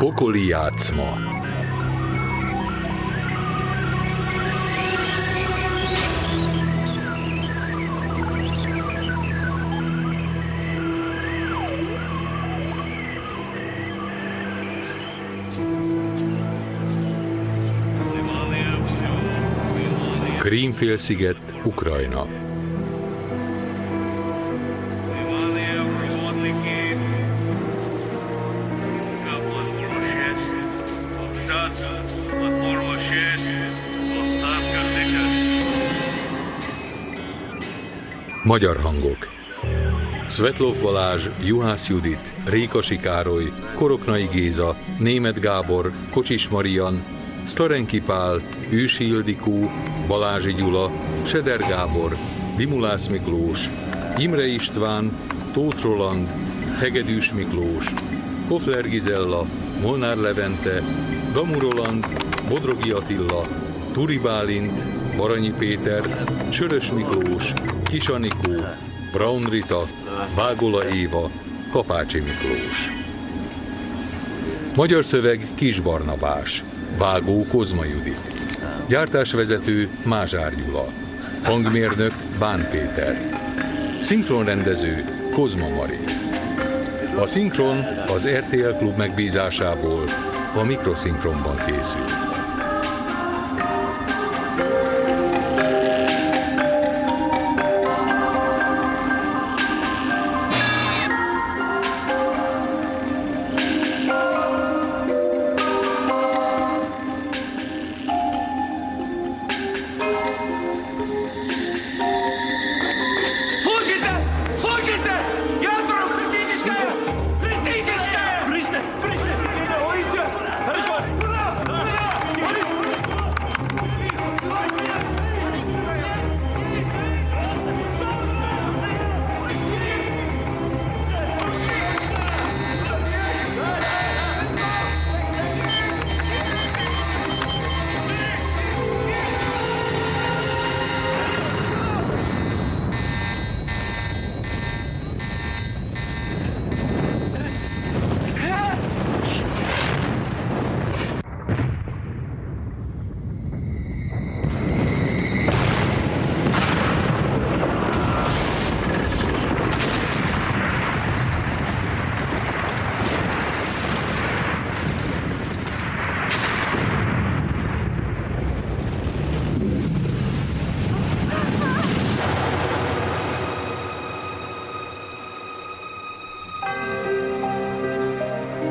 Pokoli játszma. Krím-félsziget, Ukrajna. Magyar hangok: Svetlov Balázs, Juhász Judit, Rékasi Károly, Koroknai Géza, Németh Gábor, Kocsis Marian, Sztarenki Pál, Ősi Ildikó, Balázsi Gyula, Seder Gábor, Dimulász Miklós, Imre István, Tóth Roland, Hegedűs Miklós, Kofler Gizella, Molnár Levente, Gamu Roland, Bodrogi Attila, Turi Bálint, Baranyi Péter, Sörös Miklós, Kis Anikó, Braun Rita, Vágola Éva, Kapácsi Miklós. Magyar szöveg: Kis Barnabás. Vágó: Kozma Judit. Gyártásvezető: Mázsár Gyula. Hangmérnök: Bán Péter. Szinkronrendező: Kozma Mari. A szinkron az RTL Klub megbízásából a Mikroszinkronban készült.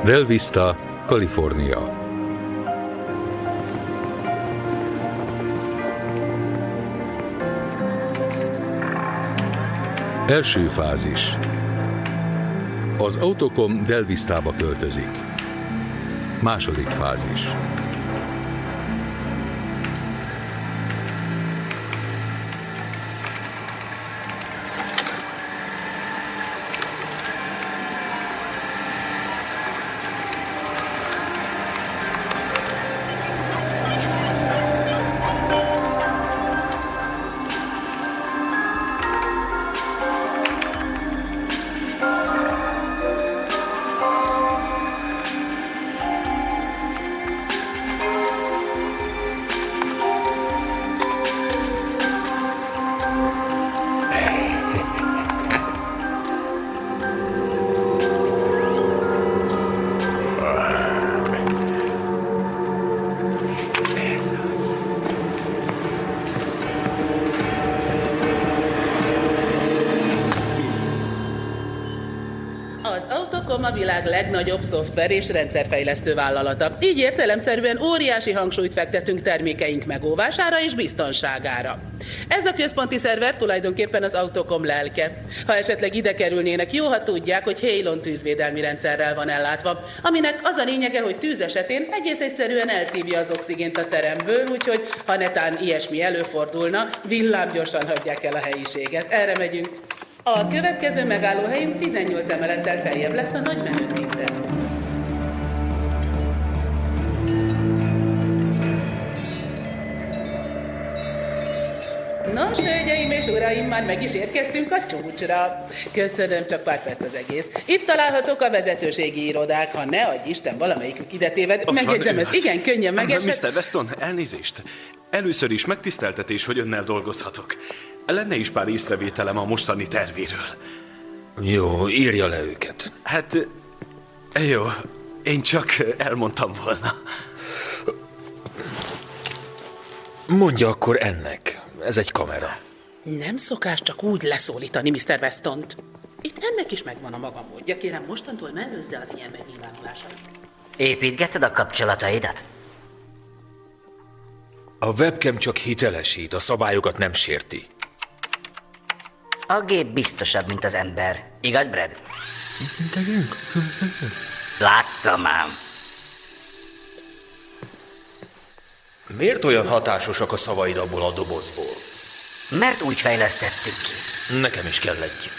Del Vista, Kalifornia. Első fázis. Az Autocom Del Vistába költözik. Második fázis. A világ legnagyobb szoftver és rendszerfejlesztő vállalata. Így értelemszerűen óriási hangsúlyt fektetünk termékeink megóvására és biztonságára. Ez a központi szerver tulajdonképpen az Autocom lelke. Ha esetleg ide kerülnének, jó, ha tudják, hogy Halon tűzvédelmi rendszerrel van ellátva, aminek az a lényege, hogy tűz esetén egész egyszerűen elszívja az oxigént a teremből, úgyhogy ha netán ilyesmi előfordulna, villámgyorsan hagyják el a helyiséget. Erre megyünk. A következő megállóhelyünk 18 emelettel feljebb lesz a nagy menőszinten. No, Nos, hölgyeim és uraim, már meg is érkeztünk a csúcsra. Köszönöm, csak pár perc az egész. Itt találhatók a vezetőségi irodák, ha ne adj Isten, valamelyikük ide téved. Megjegyzem, ez igen könnyen megesett. Mr. Weston, elnézést. Először is megtiszteltetés, hogy önnel dolgozhatok. Lenne is pár észrevételem a mostani tervéről. Jó, írja le őket. Hát, jó, én csak elmondtam volna. Mondja akkor ennek. Ez egy kamera. Nem szokás csak úgy leszólítani Mr. Westont. Itt ennek is megvan a maga módja, kérem, mostantól mellőzze az ilyen megnyilvánulásait. Építgeted a kapcsolataidat? A webcam csak hitelesít, a szabályokat nem sérti. A gép biztosabb, mint az ember. Igaz, Brad? Láttam ám. Miért olyan hatásosak a szavaid abból a dobozból? Mert úgy fejlesztettük ki. Nekem is kell egy.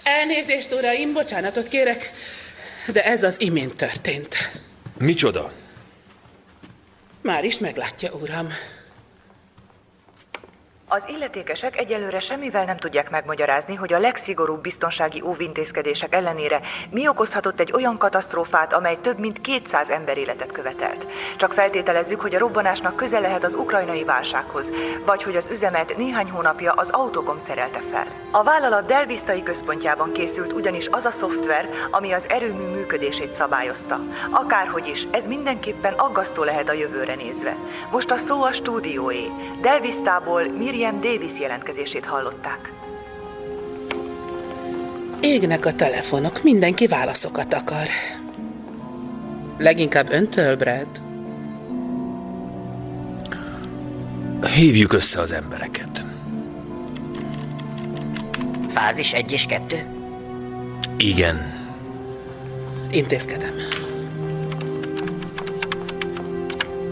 Elnézést, uraim, bocsánatot kérek, de ez az imént történt. Micsoda? Már is meglátja, uram. Az illetékesek egyelőre semmivel nem tudják megmagyarázni, hogy a legszigorúbb biztonsági óvintézkedések ellenére mi okozhatott egy olyan katasztrófát, amely több mint 200 emberéletet követelt. Csak feltételezzük, hogy a robbanásnak köze lehet az ukrajnai válsághoz, vagy hogy az üzemet néhány hónapja az Autocom szerelte fel. A vállalat Delvistai központjában készült ugyanis az a szoftver, ami az erőmű működését szabályozta. Akárhogy is, ez mindenképpen aggasztó lehet a jövőre nézve. Most a szó a stúdióé. Delvistából Miriam Davis jelentkezését hallották. Égnek a telefonok, mindenki válaszokat akar. Leginkább öntől, Brad? Hívjuk össze az embereket. Fázis 1 és 2? Igen. Intézkedem.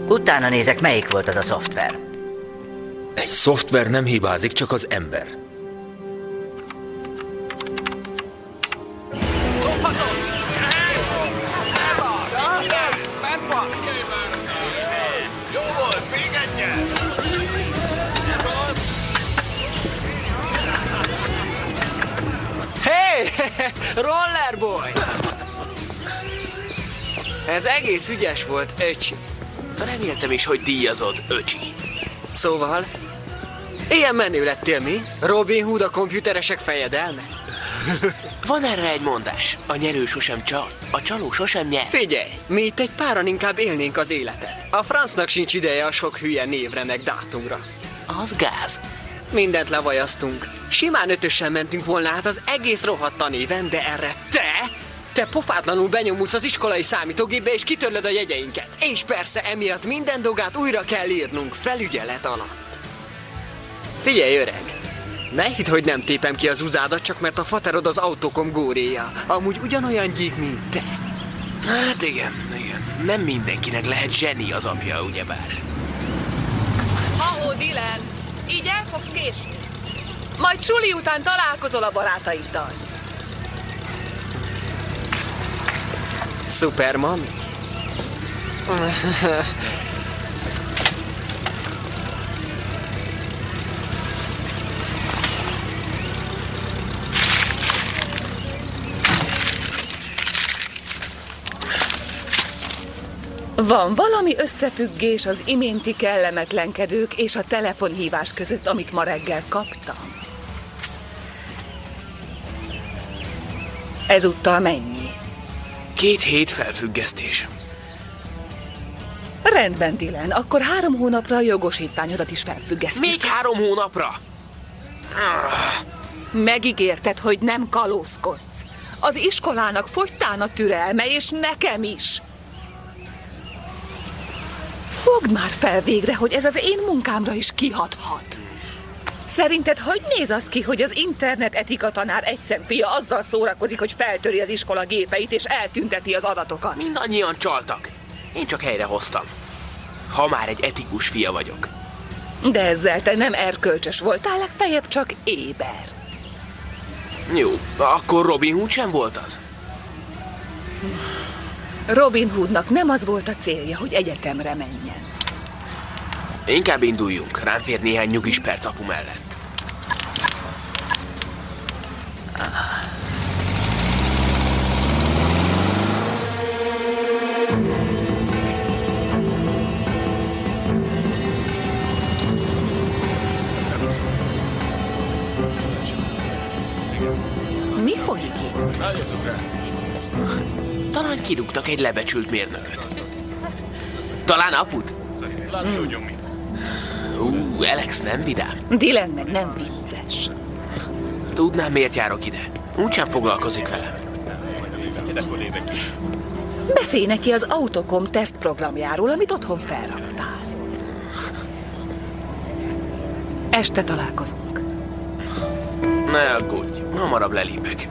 Utána nézek, melyik volt az a szoftver. Egy szoftver nem hibázik, csak az ember. Hey! Rollerboy! Ez egész ügyes volt, öcsi. Reméltem is, hogy díjazod, öcsi. Szóval, ilyen menő lettél, mi? Robin Hood a komputeresek fejedelme? Van erre egy mondás. A nyerő sosem csal, a csaló sosem nyer. Figyelj, mi itt egy páran inkább élnénk az életet. A francnak sincs ideje a sok hülye névre meg dátumra. Az gáz. Mindent levajaztunk. Simán 5-ösen mentünk volna át az egész rohadt tanéven, de erre te pofátlanul benyomulsz az iskolai számítógépbe és kitörlöd a jegyeinket. És persze emiatt minden dolgát újra kell írnunk felügyelet alatt. Figyelj, öreg! Ne hidd, hogy nem tépem ki az uzádat, csak mert a faterod az Autocom góréja. Amúgy ugyanolyan gyík, mint te. Hát igen. Nem mindenkinek lehet zseni az apja, ugyebár. Ahó, Dylan! Így el fogsz késni. Majd suli után találkozol a barátaiddal. Szuper, mami. Van valami összefüggés az iménti kellemetlenkedők és a telefonhívás között, amit ma reggel kaptam? Ezúttal mennyi? 2 hét felfüggesztés. Rendben, Dylan, akkor 3 hónapra a jogosítványodat is felfüggesztik. Még 3 hónapra? Megígérted, hogy nem kalózkodsz. Az iskolának fogytán a türelme, és nekem is. Fogd már fel végre, hogy ez az én munkámra is kihathat. Szerinted hogy néz az ki, hogy az internet etika tanár egyszemfia azzal szórakozik, hogy feltöri az iskola gépeit és eltünteti az adatokat? Mindannyian csaltak. Én csak helyrehoztam. Ha már egy etikus fia vagyok. De ezzel te nem erkölcsös voltál, legfeljebb csak éber. Jó, akkor Robin Hood sem volt az? Robin Hoodnak nem az volt a célja, hogy egyetemre menjen. Inkább induljunk, rám fér néhány nyugis perc apu mellett. Mi folyik itt? Talán kirúgtak egy lebecsült mérnököt. Talán aput? Alex nem vidám. Dylan meg nem vicces. Tudnám, miért járok ide. Úgysem foglalkozik velem. Beszélj neki az Autocom tesztprogramjáról, amit otthon felraktál. Este találkozunk. Ne aggódj, hamarabb lelépek.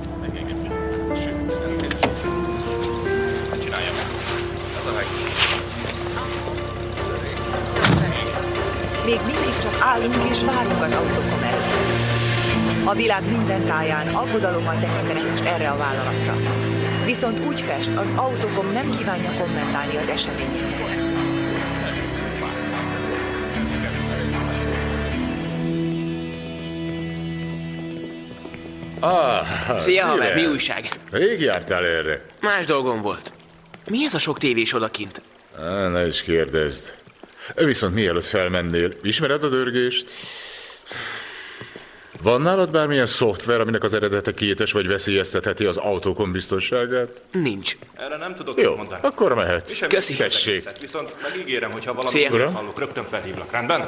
Még mindig csak állunk és várunk az Autocom előtt. A világ minden táján aggodalommal tekintenek most erre a vállalatra. Viszont úgy fest, az Autocom nem kívánja kommentálni az eseményeket. Szia, haver, mi újság? Rég jártál erre. Más dolgom volt. Mi ez a sok tévés odakint? Ne is kérdezd. Viszont mielőtt felmennél, ismered a dörgést? Van nálad bármilyen szoftver, aminek az eredete kétes vagy veszélyeztetheti az Autocom biztonságát? Nincs. Erre nem tudok Jó, mondani. akkor mehetsz. Köszi. Tessék. Viszont megígérem, hogy ha Szia. valami hallok, rögtön felhívlak, rendben?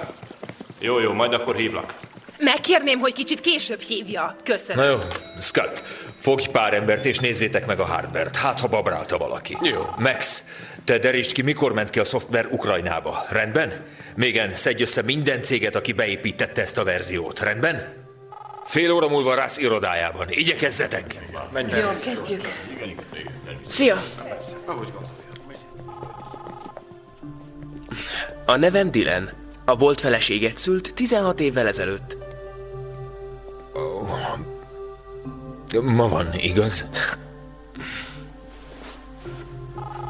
Jó, majd akkor hívlak. Megkérném, hogy kicsit később hívja. Köszönöm. Na jó, Scott, fogj pár embert és nézzétek meg a hardware-t. Hát, ha babrálta valaki. Jó. Max, te derítsd ki, mikor ment ki a szoftver Ukrajnába. Rendben? Mégen, szedj össze minden céget, aki beépítette ezt a verziót. Rendben? Fél óra múlva Russ irodájában. Igyekezzetek! Jó, kezdjük. Szia! A nevem Dylan. A volt feleséget szült 16 évvel ezelőtt. Ma van, igaz?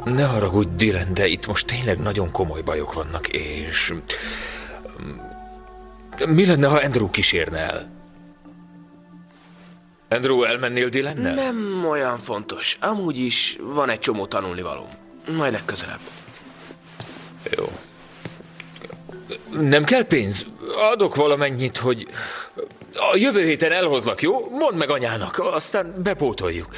Ne haragudj, Dylan, de itt most tényleg nagyon komoly bajok vannak, és... Mi lenne, ha Andrew kísérne el? Andrew, elmennél Dylannel? Nem olyan fontos. Amúgy is van egy csomó tanulnivalóm. Majd legközelebb. Jó. Nem kell pénz? Adok valamennyit, hogy... A jövő héten elhozlak, jó? Mondd meg anyának, aztán bepótoljuk.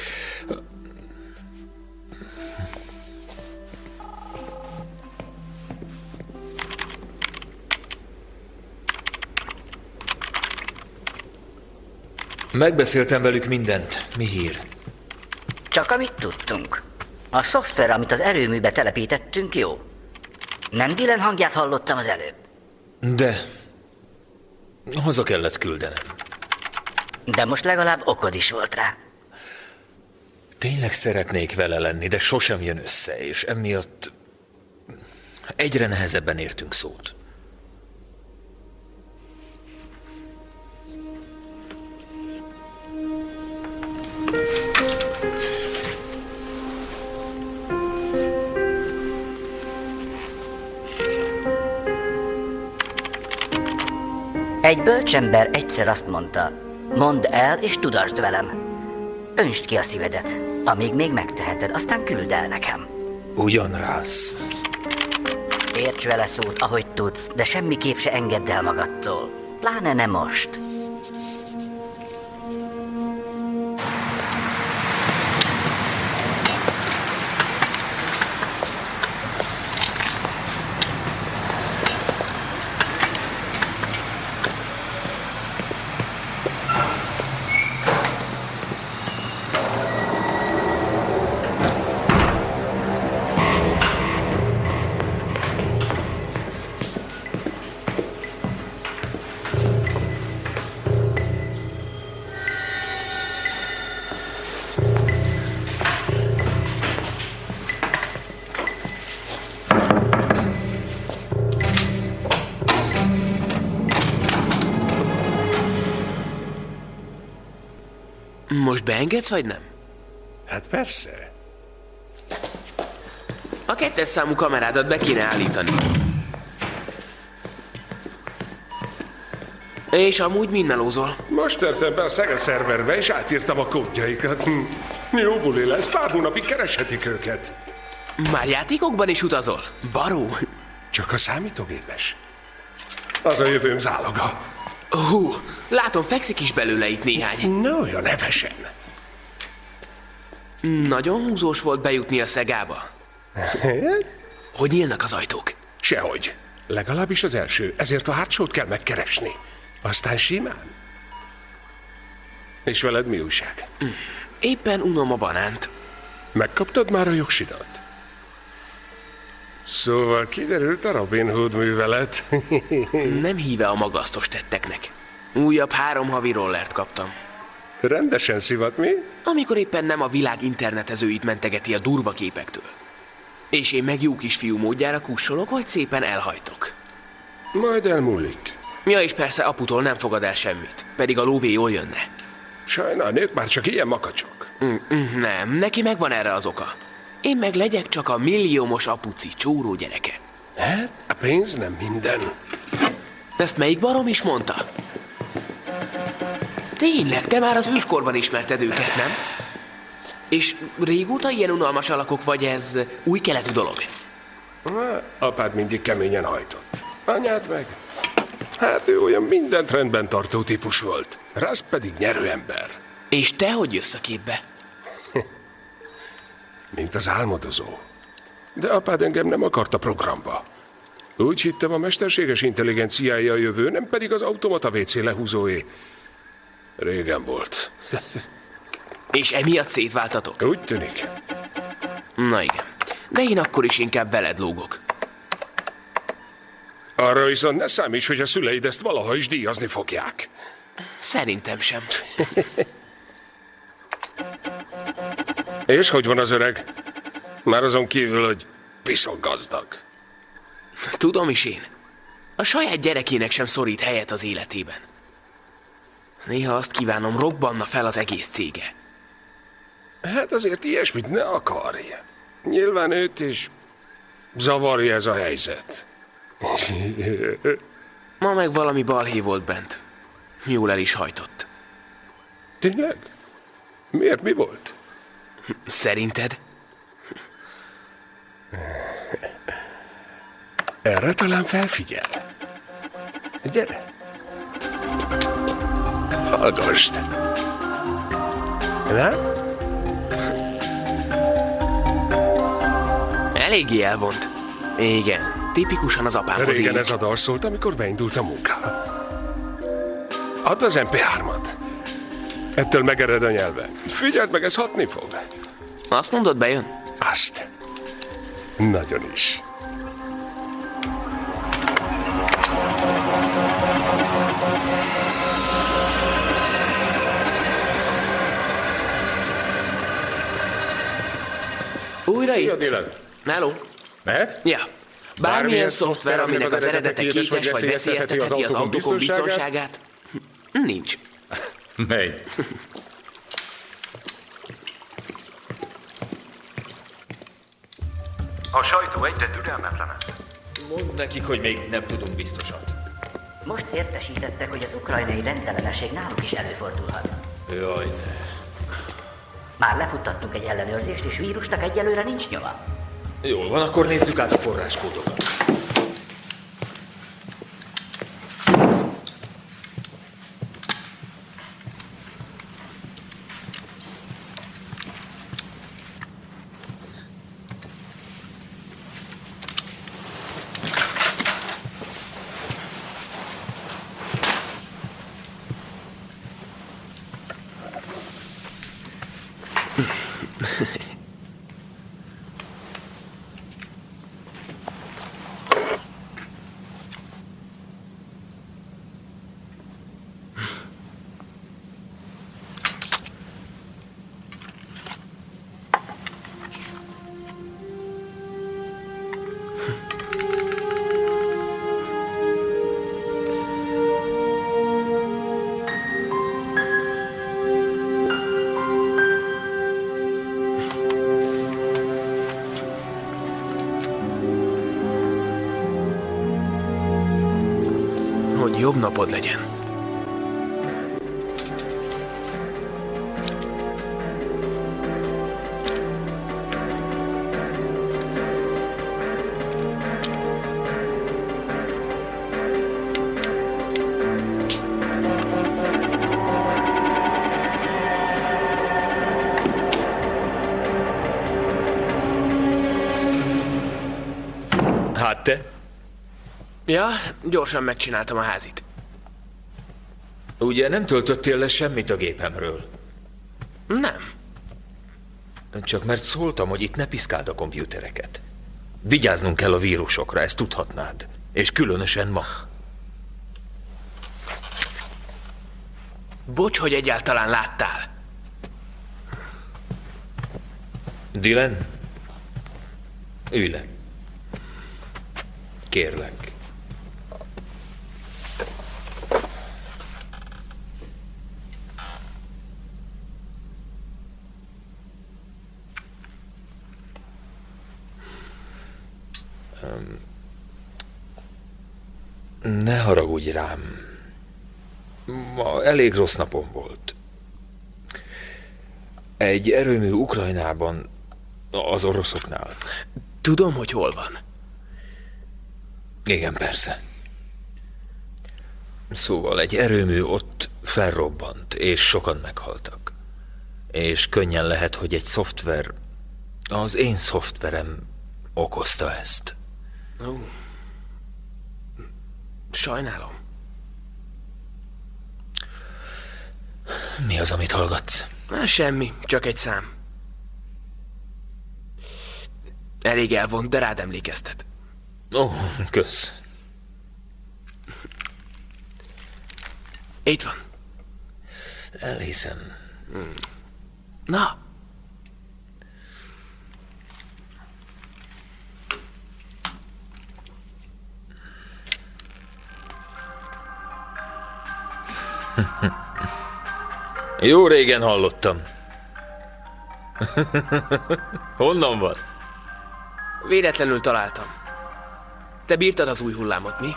Megbeszéltem velük mindent. Mi hír? Csak amit tudtunk. A szoftver, amit az erőműbe telepítettünk, jó. Nem Dylan hangját hallottam az előbb. De... haza kellett küldenem. De most legalább okod is volt rá. Tényleg szeretnék vele lenni, de sosem jön össze, és emiatt egyre nehezebben értünk szót. Egy bölcsember egyszer azt mondta, mondd el és tudasd velem. Öntsd ki a szívedet, amíg még megteheted, aztán küld el nekem. Ugyan, Russ. Érts vele szót, ahogy tudsz, de semmiképp se engedd el magadtól. Pláne nem most. Most beengedsz, vagy nem? Hát persze. A 2-es számú kamerádat be kéne állítani. És amúgy mind melózol? Most törtem be a Sega szerverbe, és átírtam a kódjaikat. Jó buli lesz, pár hónapig kereshetik őket. Már játékokban is utazol? Baró? Csak a számítógépes. Az a jövőm záloga. Hú, látom, fekszik is belőle itt néhány. Ne olyan nevesen. Nagyon húzós volt bejutni a Szegába. Hogy nyílnak az ajtók? Sehogy. Legalábbis az első, ezért a hátsót kell megkeresni. Aztán simán. És veled mi újság? Éppen unom a banánt. Megkaptad már a jogsidat? Szóval kiderült a Robin Hood művelet. Nem híve a magasztos tetteknek. Újabb 3 havi rollert kaptam. Rendesen szivat, mi? Amikor éppen nem a világ internetezőit mentegeti a durva képektől. És én meg jó kisfiú módjára kussolok, vagy szépen elhajtok. Majd elmúlik. Ja, és persze aputól nem fogad el semmit, pedig a lóvé jól jönne. Sajnál, nők már csak ilyen makacsok. Nem, neki megvan erre az oka. Én meg legyek csak a milliómos apuci csóró gyereke. Hát, a pénz nem minden. Ezt melyik barom is mondta? Tényleg, te már az őskorban ismerted őket, nem? És régóta ilyen unalmas alakok, vagy ez új keletű dolog? Apád mindig keményen hajtott. Anyád meg? Hát ő olyan mindent rendben tartó típus volt. Russ pedig nyerő ember. És te hogy jössz a képbe? Mint az álmodozó. De apád engem nem akart a programba. Úgy hittem, a mesterséges intelligenciája a jövő, nem pedig az automata WC lehúzóé. Régen volt. És emiatt szétváltatok? Úgy tűnik. Na igen. De én akkor is inkább veled lógok. Arra viszont ne számíts, hogy a szüleid ezt valaha is díjazni fogják. Szerintem sem. És hogy van az öreg? Már azon kívül, hogy piszok gazdag. Tudom is én. A saját gyerekének sem szorít helyet az életében. Néha azt kívánom, robbanna fel az egész cége. Hát azért ilyesmit ne akarj. Nyilván őt is zavarja ez a helyzet. Ma meg valami balhé volt bent. Jól el is hajtott. Tényleg? Miért? Mi volt? Szerinted? Erre talán felfigyel. Gyere. Hallgassd. Nem? Eléggé elvont. Igen, tipikusan az apámhoz Régen illik. ez a dal szólt, amikor beindult a munka. Add az MP3-at. Ettől megered a nyelve. Figyeld meg, ez hatni fog. Azt mondod, bejön? Azt. Nagyon is. Újra Szia, itt? Dylan. Hello. Mehet? Ja. Bármilyen szoftver, aminek az eredete kétes vagy veszélyeztetheti az autókon biztonságát, nincs. Menj. A sajtó egyre türelmetlenebb. Mondd nekik, hogy még nem tudunk biztosat. Most értesítettek, hogy az ukrajnai rendellenesség náluk is előfordulhat. Jaj, ne. Már lefuttattunk egy ellenőrzést, és vírusnak egyelőre nincs nyoma. Jól van, akkor nézzük át a forráskódokat. Hogy jobb napod legyen. te? Ja, gyorsan megcsináltam a házit. Ugye nem töltöttél le semmit a gépemről? Nem. Csak mert szóltam, hogy itt ne piszkáld a kompjútereket. Vigyáznunk kell a vírusokra, ezt tudhatnád. És különösen ma. Bocs, hogy egyáltalán láttál. Dylan? Ülj le. Kérlek. Ne haragudj rám. Ma elég rossz napom volt. Egy erőmű Ukrajnában, az oroszoknál. Tudom, hogy hol van. Igen, persze. Szóval egy erőmű ott felrobbant, és sokan meghaltak. És könnyen lehet, hogy egy szoftver, az én szoftverem okozta ezt. Sajnálom. Mi az, amit hallgatsz? Semmi, csak egy szám. Elég elvont, de rád emlékeztet. Kösz. Itt van. Elhiszem. Na. Jó régen hallottam. Honnan van? Véletlenül találtam. Te bírtad az új hullámot, mi?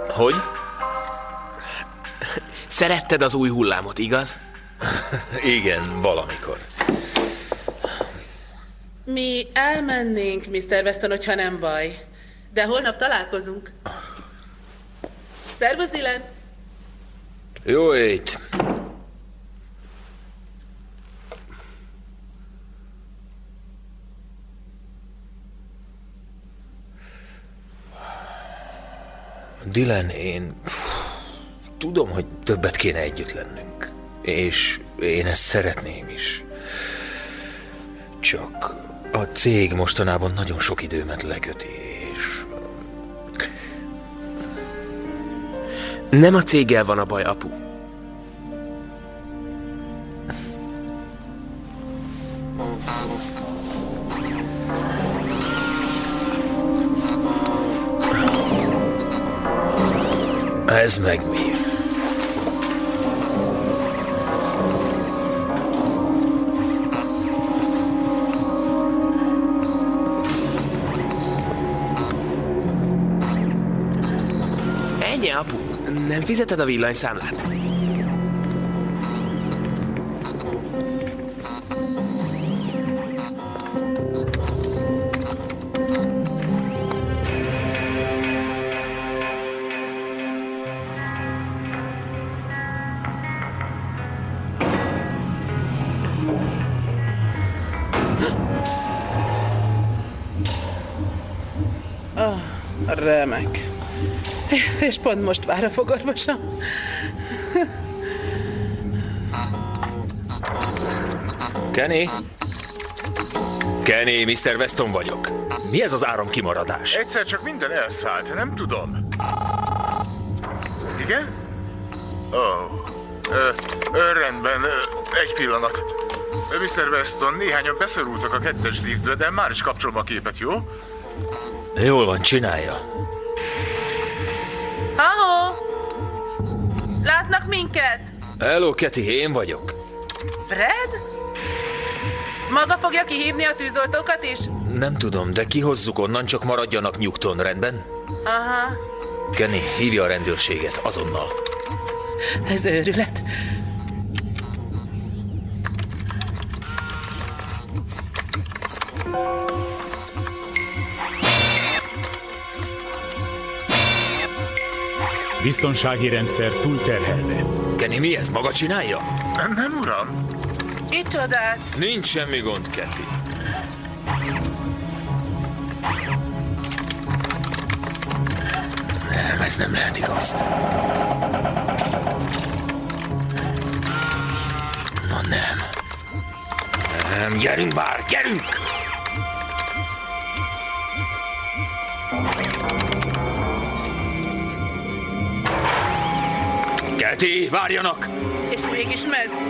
Hogy? Szeretted az új hullámot, igaz? Igen, valamikor. Mi elmennénk, Mr. Weston, hogyha nem baj. De holnap találkozunk. Szervusz, Dylan! Jó ét! Dylan, én tudom, hogy többet kéne együtt lennünk. És én ezt szeretném is. Csak a cég mostanában nagyon sok időmet leköti, és... Nem a céggel van a baj, apu. Ez meg mi? Ennyi, apu. Nem fizeted a villanyszámlát? Remek. És pont most vár a fogorvosom. Kenny? Kenny, Mr. Weston vagyok. Mi ez az áramkimaradás? Egyszer csak minden elszállt, nem tudom. Igen? Rendben, egy pillanat. Mr. Weston, néhányan beszorultak a 2-es liftbe, de már is kapcsolom a képet, jó? Jól van, csinálja. Ha-ho! Látnak minket? Hello, Kathy, én vagyok. Brad? Maga fogja kihívni a tűzoltókat is? Nem tudom, de kihozzuk onnan, csak maradjanak nyugton, rendben? Aha. Kenny, hívja a rendőrséget, azonnal. Ez őrület. Biztonsági rendszer túlterhelve. Kenny, mi ez? Maga csinálja? Nem, uram. Itt csodát. Nincs semmi gond, Kathy. Ez nem lehet igaz. Na nem. Nem, gyerünk bár, gyerünk! Kelti, várjanak! És mégis meddig?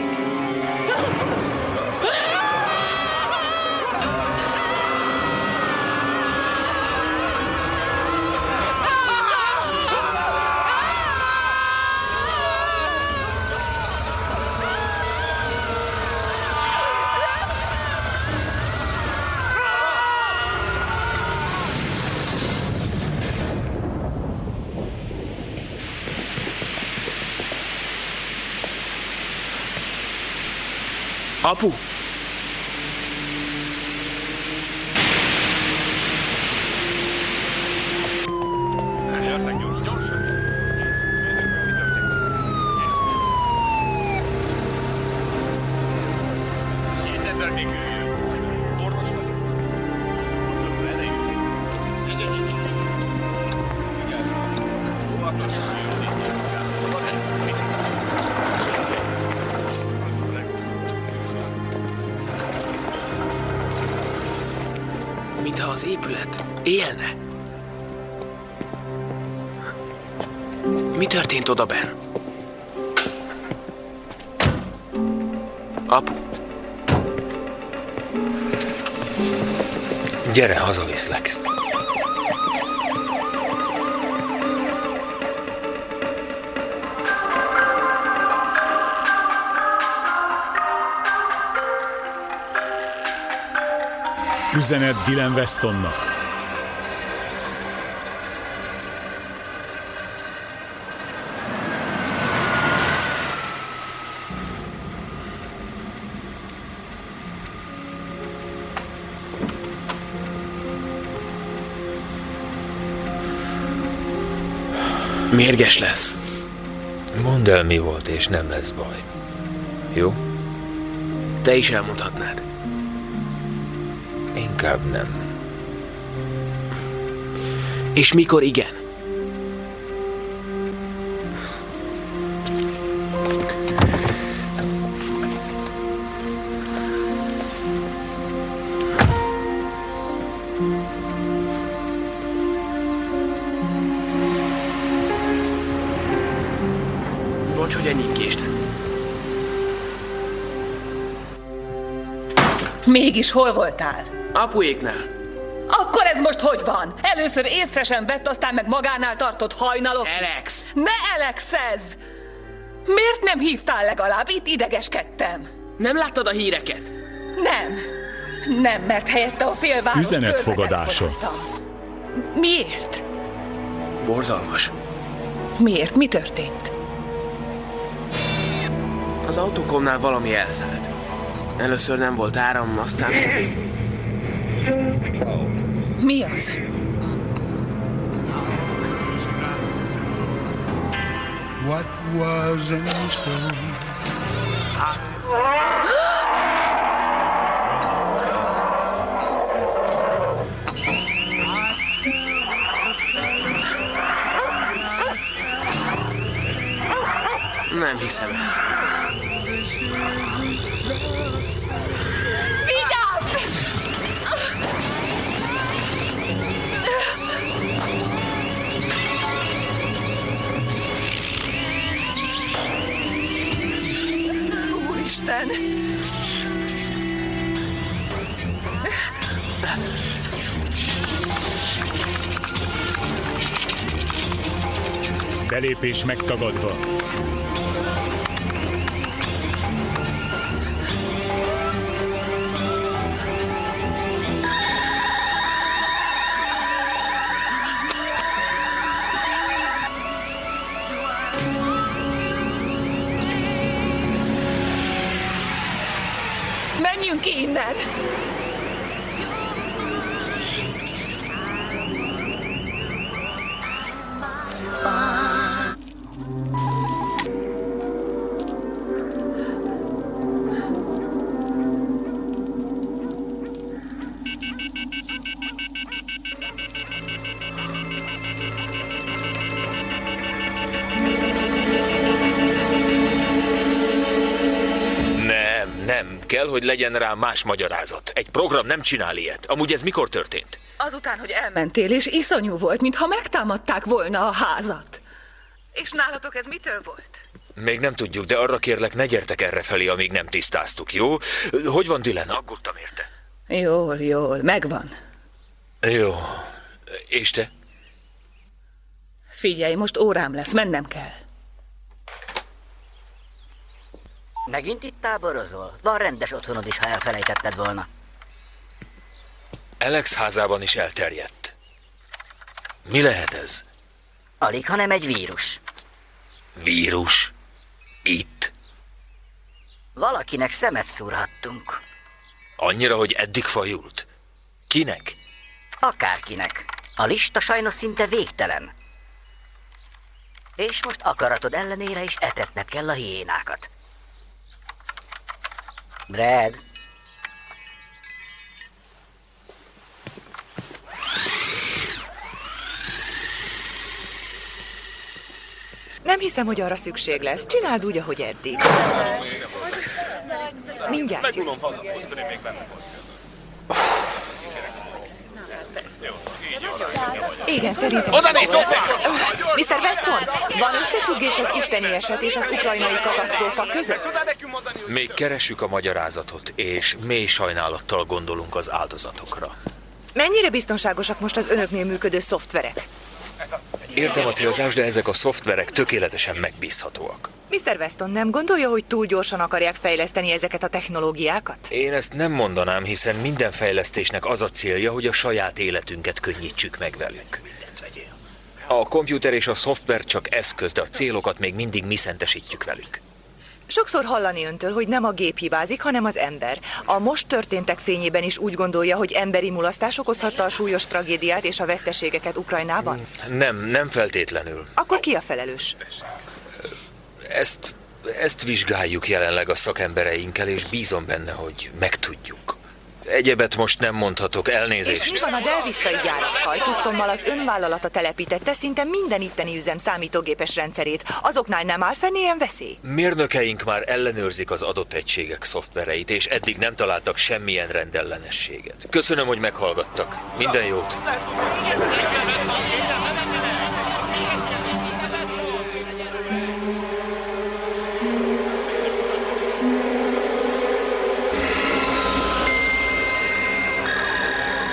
Apu! Gyertek gyors, gyorsan! Nézzük meg, mi történt. Két ember még jön. Orvos vagy. Mintha az épület élne. Mi történt odabenn? Apu. Gyere, hazaviszlek. Üzenet Dylan Westonnak. Mérges lesz. Mondd el, mi volt, és nem lesz baj. Jó? Te is elmondhatnád. Inkább nem. És mikor igen? Bocs, hogy ennyit késtem. Mégis hol voltál? Apuéknál. Akkor ez most hogy van? Először észre sem vett, aztán meg magánál tartott hajnalok. Alex! Ne Alexezz! Miért nem hívtál legalább? Itt idegeskedtem. Nem láttad a híreket? Nem. Nem, mert helyette a félváros Üzenetfogadása. Miért? Borzalmas. Miért? Mi történt? Az autókomnál valami elszállt. Először nem volt áram, aztán... Mi az? What was in store? Nem hiszem el. Vigyázz! Úristen! Belépés megtagadva. Menjünk ki innen! Nem, kell, hogy legyen rá más magyarázat. Egy program nem csinál ilyet. Amúgy ez mikor történt? Azután, hogy elmentél, és iszonyú volt, mintha megtámadták volna a házat. És nálatok ez mitől volt? Még nem tudjuk, de arra kérlek, ne gyertek errefelé, amíg nem tisztáztuk, jó? Hogy van Dylan? Aggódtam érte. Jól, megvan. Jó. És te? Figyelj, most órám lesz, mennem kell. Megint itt táborozol? Van rendes otthonod is, ha elfelejtetted volna. Alex házában is elterjedt. Mi lehet ez? Alig, hanem egy vírus. Vírus? Itt? Valakinek szemet szúrhattunk. Annyira, hogy eddig fajult? Kinek? Akárkinek. A lista sajnos szinte végtelen. És most akaratod ellenére is etetned kell a hiénákat. Brad. Nem hiszem, hogy arra szükség lesz. Csináld úgy, ahogy eddig. Mindjárt. Megmondom haza, közben még benne volt. Igen, szerintem Oda néz, Mr. Weston, van összefüggés az itteni eset és az ukrajnai katasztrófa között? Még keressük a magyarázatot, és mély sajnálattal gondolunk az áldozatokra. Mennyire biztonságosak most az önöknél működő szoftverek? Értem a célzást, de ezek a szoftverek tökéletesen megbízhatóak. Mr. Weston nem gondolja, hogy túl gyorsan akarják fejleszteni ezeket a technológiákat? Én ezt nem mondanám, hiszen minden fejlesztésnek az a célja, hogy a saját életünket könnyítsük meg velük. A komputer és a szoftver csak eszköz, de a célokat még mindig mi szentesítjük velük. Sokszor hallani öntől, hogy nem a gép hibázik, hanem az ember. A most történtek fényében is úgy gondolja, hogy emberi mulasztás okozhatta a súlyos tragédiát és a veszteségeket Ukrajnában? Nem feltétlenül. Akkor ki a felelős? Ezt vizsgáljuk jelenleg a szakembereinkkel, és bízom benne, hogy megtudjuk. Egyebet most nem mondhatok, elnézést. És mi van a delvisztai gyárakkal? Tudtommal az önvállalata telepítette szinte minden itteni üzem számítógépes rendszerét. Azoknál nem áll fenn ilyen veszély? Mérnökeink már ellenőrzik az adott egységek szoftvereit, és eddig nem találtak semmilyen rendellenességet. Köszönöm, hogy meghallgattak. Minden jót!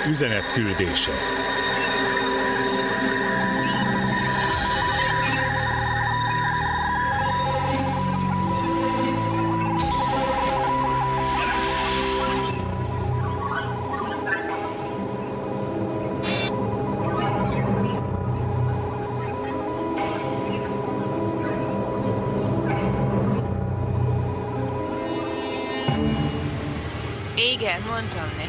Üzenet küldése. Igen, mondtam neki.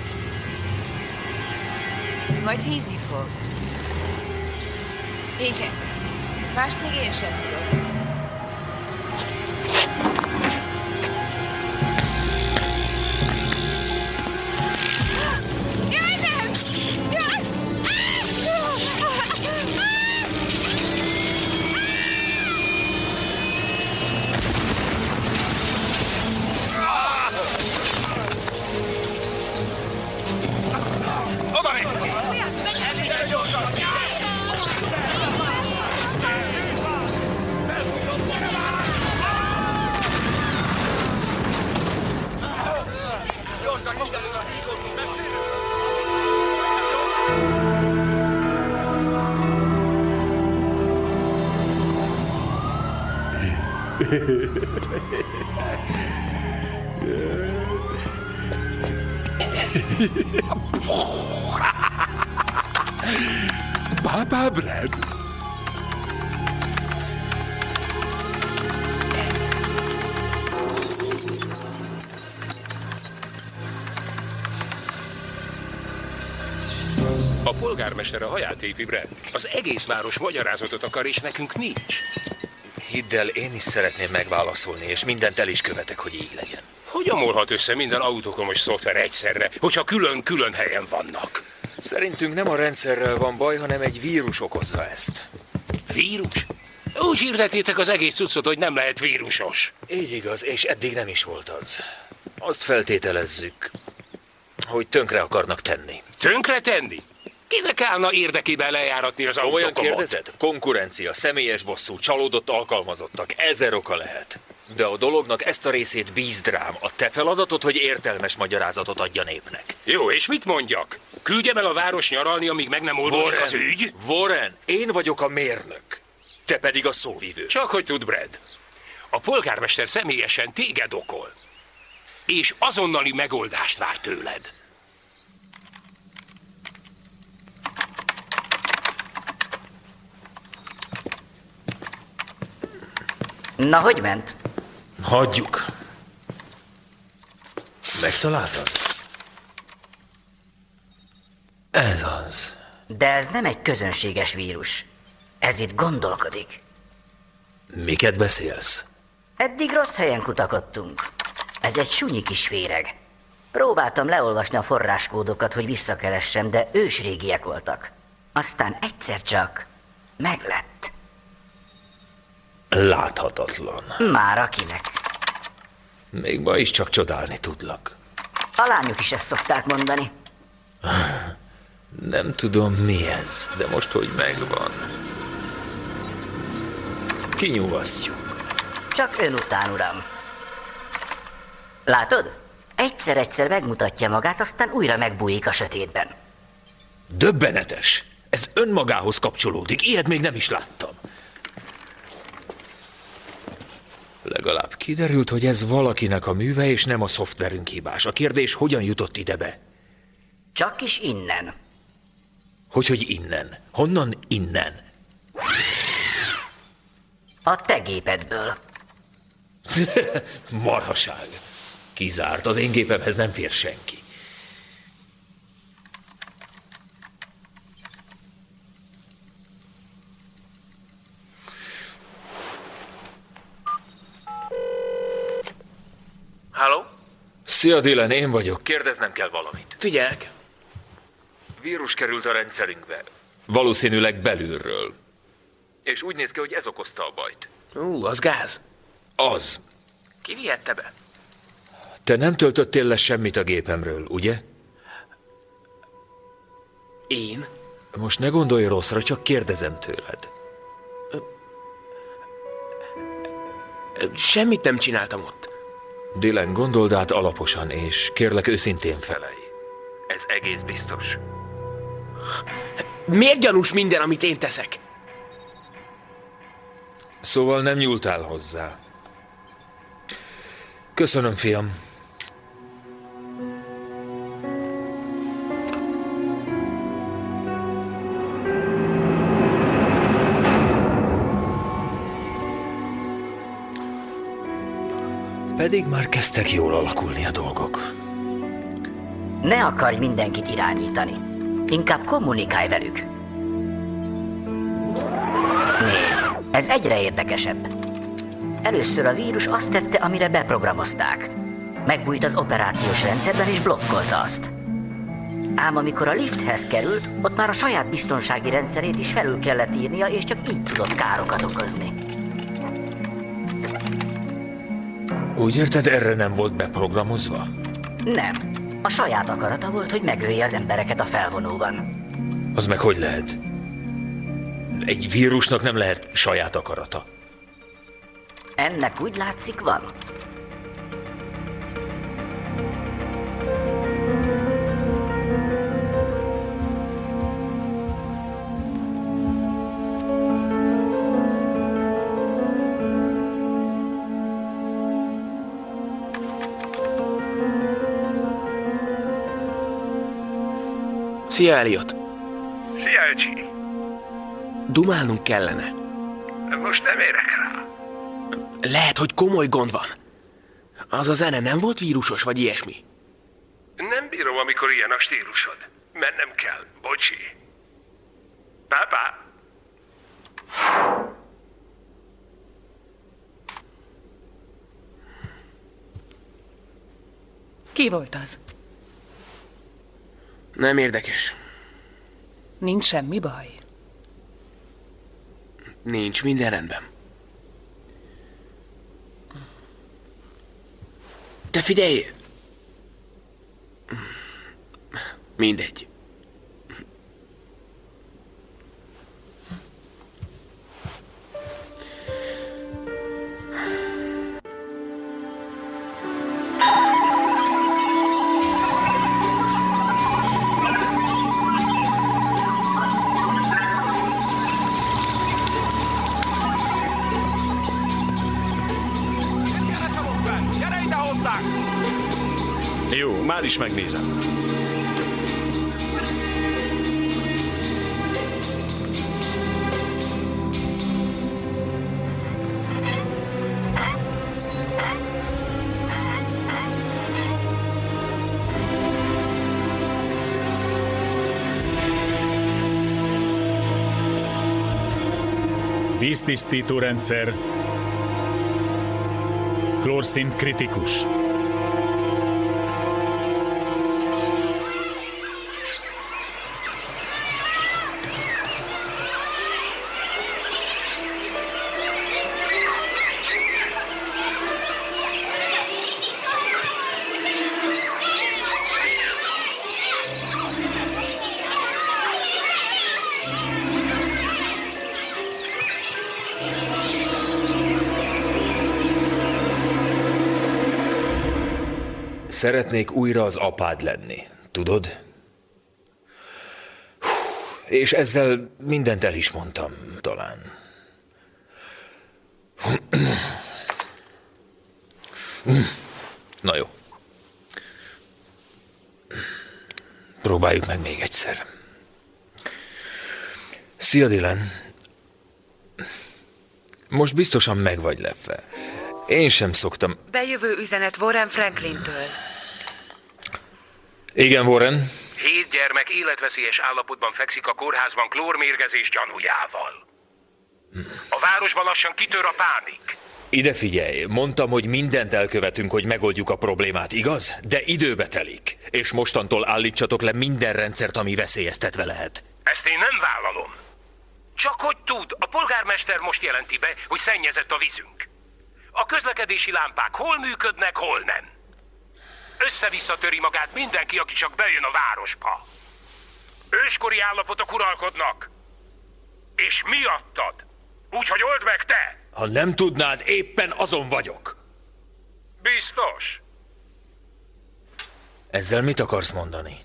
Majd hívni fog. Igen. Mást még én sem tudok. Jaj, nem! Jaj! Oda néz! Papa Brad. A polgármester a haját tépi, Brad. Az egész város magyarázatot akar, és nekünk nincs. Hidd el, én is szeretném megválaszolni, és mindent el is követek, hogy így legyen. Hogy omolhat össze minden autokomos szoftver egyszerre, hogyha külön-külön helyen vannak? Szerintünk nem a rendszerrel van baj, hanem egy vírus okozza ezt. Vírus? Úgy hirdettétek az egész cuccot, hogy nem lehet vírusos. Így igaz, és eddig nem is volt az. Azt feltételezzük, hogy tönkre akarnak tenni. Tönkre tenni? Kinek állna érdekében lejáratni az Olyan autokomot? kérdezed? Konkurencia, személyes bosszú, csalódott alkalmazottak, 1000 oka lehet. De a dolognak ezt a részét bízd rám. A te feladatod, hogy értelmes magyarázatot adja népnek. Jó, és mit mondjak? Küldjem el a város nyaralni, amíg meg nem oldódik az ügy? Warren, én vagyok a mérnök. Te pedig a szóvivő. Csak hogy tud, Brad. A polgármester személyesen téged okol. És azonnali megoldást vár tőled. Na, hogy ment? Hagyjuk. Megtaláltad? Ez az. De ez nem egy közönséges vírus. Ez itt gondolkodik. Miket beszélsz? Eddig rossz helyen kutakodtunk. Ez egy sunyi kis féreg. Próbáltam leolvasni a forráskódokat, hogy visszakeressem, de ősrégiek voltak. Aztán egyszer csak meglett. Láthatatlan. Már akinek. Még ma is csak csodálni tudlak. A lányok is ezt szokták mondani. Nem tudom mi ez, de most, hogy megvan. Kinyugasztjuk. Csak ön után, uram. Látod? Egyszer-egyszer megmutatja magát, aztán újra megbújik a sötétben. Döbbenetes! Ez önmagához kapcsolódik, ilyet még nem is láttam. Legalább kiderült, hogy ez valakinek a műve, és nem a szoftverünk hibás. A kérdés, hogyan jutott ide be? Csak is innen. Hogy innen? Honnan innen? A te gépedből. Marhaság. Kizárt, az én gépemhez nem fér senki. Halló? Szia, Dylan, én vagyok. Kérdeznem kell valamit. Figyelek. Vírus került a rendszerünkbe. Valószínűleg belülről. És úgy néz ki, hogy ez okozta a bajt. Az gáz. Az. Ki vihette be? Te nem töltöttél le semmit a gépemről, ugye? Én? Most ne gondolj rosszra, csak kérdezem tőled. Semmit nem csináltam ott. Dylan, gondold át alaposan, és kérlek őszintén felej. Ez egész biztos. Miért gyanús minden, amit én teszek? Szóval nem nyúltál hozzá. Köszönöm, fiam. Pedig már kezdtek jól alakulni a dolgok. Ne akarj mindenkit irányítani. Inkább kommunikálj velük. Nézd, ez egyre érdekesebb. Először a vírus azt tette, amire beprogramozták. Megbújt az operációs rendszerben és blokkolta azt. Ám amikor a lifthez került, ott már a saját biztonsági rendszerét is felül kellett írnia, és csak így tudott károkat okozni. Úgy érted, erre nem volt beprogramozva? Nem. A saját akarata volt, hogy megölje az embereket a felvonóban. Az meg hogy lehet? Egy vírusnak nem lehet saját akarata. Ennek úgy látszik van. Szia, Elliot. Szia, öcsi. Dumálnunk kellene. Most nem érek rá. Lehet, hogy komoly gond van. Az a zene nem volt vírusos, vagy ilyesmi? Nem bírom, amikor ilyen a stílusod. Mennem kell, bocsi. Pápá! Ki volt az? Nem érdekes. Nincs semmi baj. Nincs, minden rendben. Te figyelj, Mindegy. Jó, már is megnézem. Víztisztító rendszer. Klórszint kritikus. Szeretnék újra az apád lenni, tudod? És ezzel mindent el is mondtam, talán. Na jó. Próbáljuk meg még egyszer. Szia, Dylan. Most biztosan meg vagy lepve. Én sem szoktam... Bejövő üzenet Warren Franklintől. Igen, Warren? 7 gyermek életveszélyes állapotban fekszik a kórházban klórmérgezés gyanújával. A városban lassan kitör a pánik. Ide figyelj, mondtam, hogy mindent elkövetünk, hogy megoldjuk a problémát, igaz? De időbe telik. És mostantól állítsatok le minden rendszert, ami veszélyeztetve lehet. Ezt én nem vállalom. Csak hogy tud, a polgármester most jelenti be, hogy szennyezett a vízünk. A közlekedési lámpák hol működnek, hol nem. Össze-vissza töri magát mindenki, aki csak bejön a városba. Őskori állapotok uralkodnak. És miattad. Úgyhogy old meg te! Ha nem tudnád, éppen azon vagyok. Biztos? Ezzel mit akarsz mondani?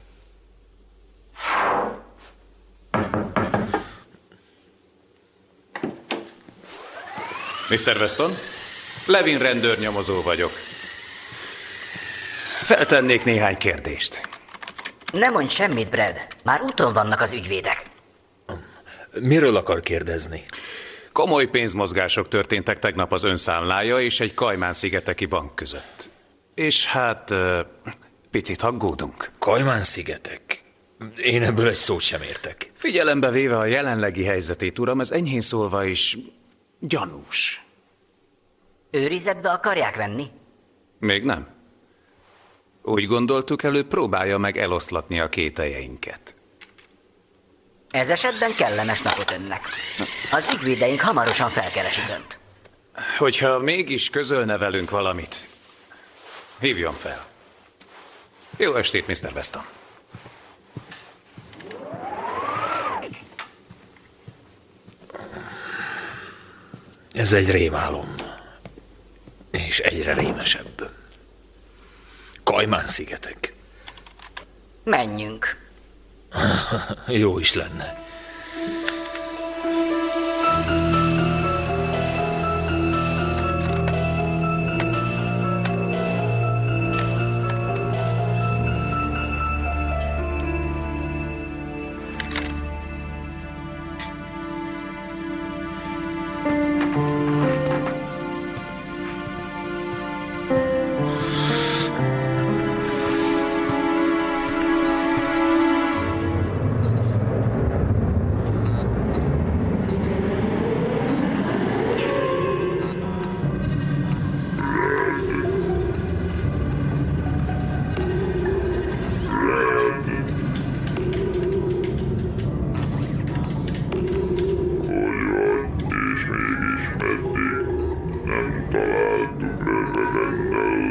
Mr. Weston? Levin rendőrnyomozó vagyok. Feltennék néhány kérdést. Ne mondj semmit, Brad. Már úton vannak az ügyvédek. Miről akar kérdezni? Komoly pénzmozgások történtek tegnap az ön számlája és egy Kajmán-szigeteki bank között. És hát, picit aggódunk. Kajmán-szigetek? Én ebből egy szót sem értek. Figyelembe véve a jelenlegi helyzetét, uram, ez enyhén szólva is gyanús. Őrizetbe akarják venni? Még nem. Úgy gondoltuk, előbb próbálja meg eloszlatni a kételjeinket. Ez esetben kellemes napot önnek. Az ügyvédeink hamarosan felkeresik önt. Hogyha mégis közölne velünk valamit, hívjon fel. Jó estét, Mr. Weston. Ez egy rémálom. És egyre rémesebb. Kajmán-szigetek. Menjünk. Jó is lenne.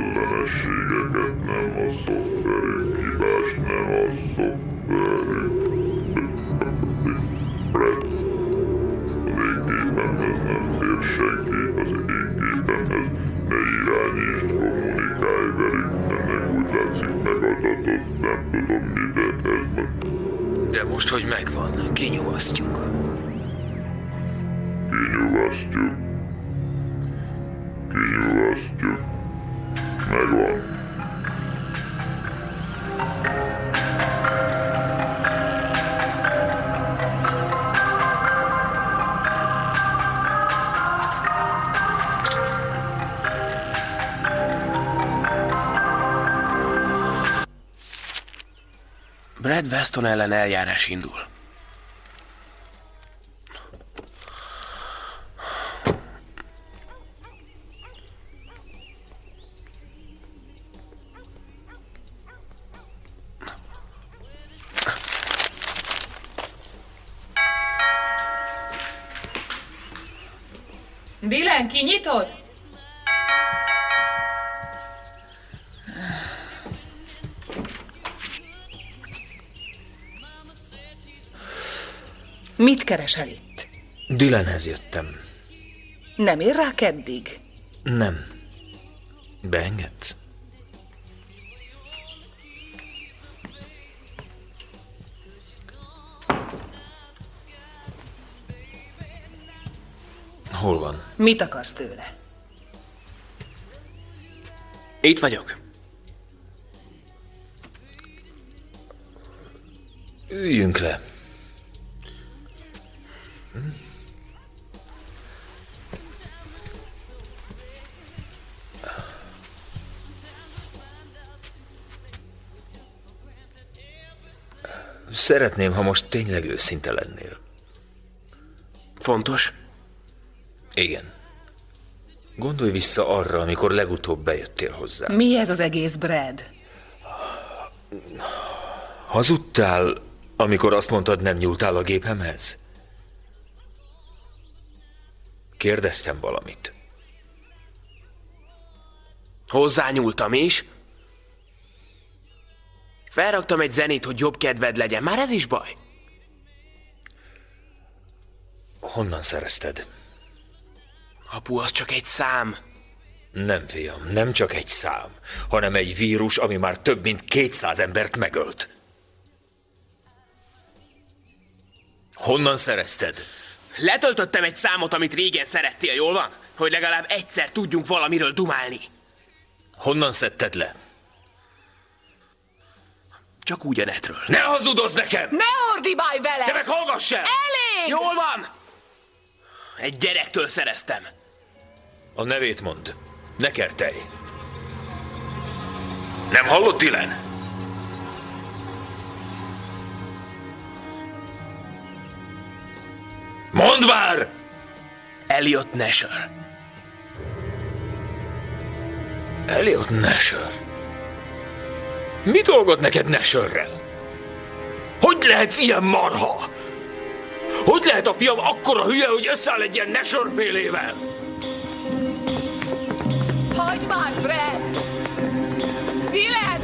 Ellenességeket, nem a szoftverünk hibás, nem a szoftver. De most, hogy megvan, kinyugasztjuk. Kinyugasztjuk. Megvan. Brad Weston ellen eljárás indul. Dylan, kinyitod? Mit keresel itt? Dylanhez jöttem. Nem ér rá keddig? Nem. Beengedsz? Hol van? Mit akarsz tőle? Itt vagyok. Üljünk le. Szeretném, ha most tényleg őszinte lennél. Fontos? Igen. Gondolj vissza arra, amikor legutóbb bejöttél hozzá. Mi ez az egész, Brad? Hazudtál, amikor azt mondtad, nem nyúltál a gépemhez? Kérdeztem valamit. Hozzányúltam is. Felraktam egy zenét, hogy jobb kedved legyen. Már ez is baj. Honnan szerezted? Apu, az csak egy szám. Nem, fiam, nem csak egy szám, hanem egy vírus, ami már több mint 200 embert megölt. Honnan szerezted? Letöltöttem egy számot, amit régen szerettél, jól van? Hogy legalább egyszer tudjunk valamiről dumálni. Honnan szedted le? Csak úgy a netről. Ne hazudozz nekem! Ne ordibálj vele! Te meg hallgass el! Elég! Jól van! Egy gyerektől szereztem. A nevét mondd. Ne kertelj. Nem hallott, Dylan? Mondd már! Elliot Nasher. Elliot Nasher? Mi dolgod neked Nasherrel? Hogy lehetsz ilyen marha? Hogy lehet a fiam akkora hülye, hogy összeáll egy ilyen Nasher-félével? Hagyd már, Brad! Dylan!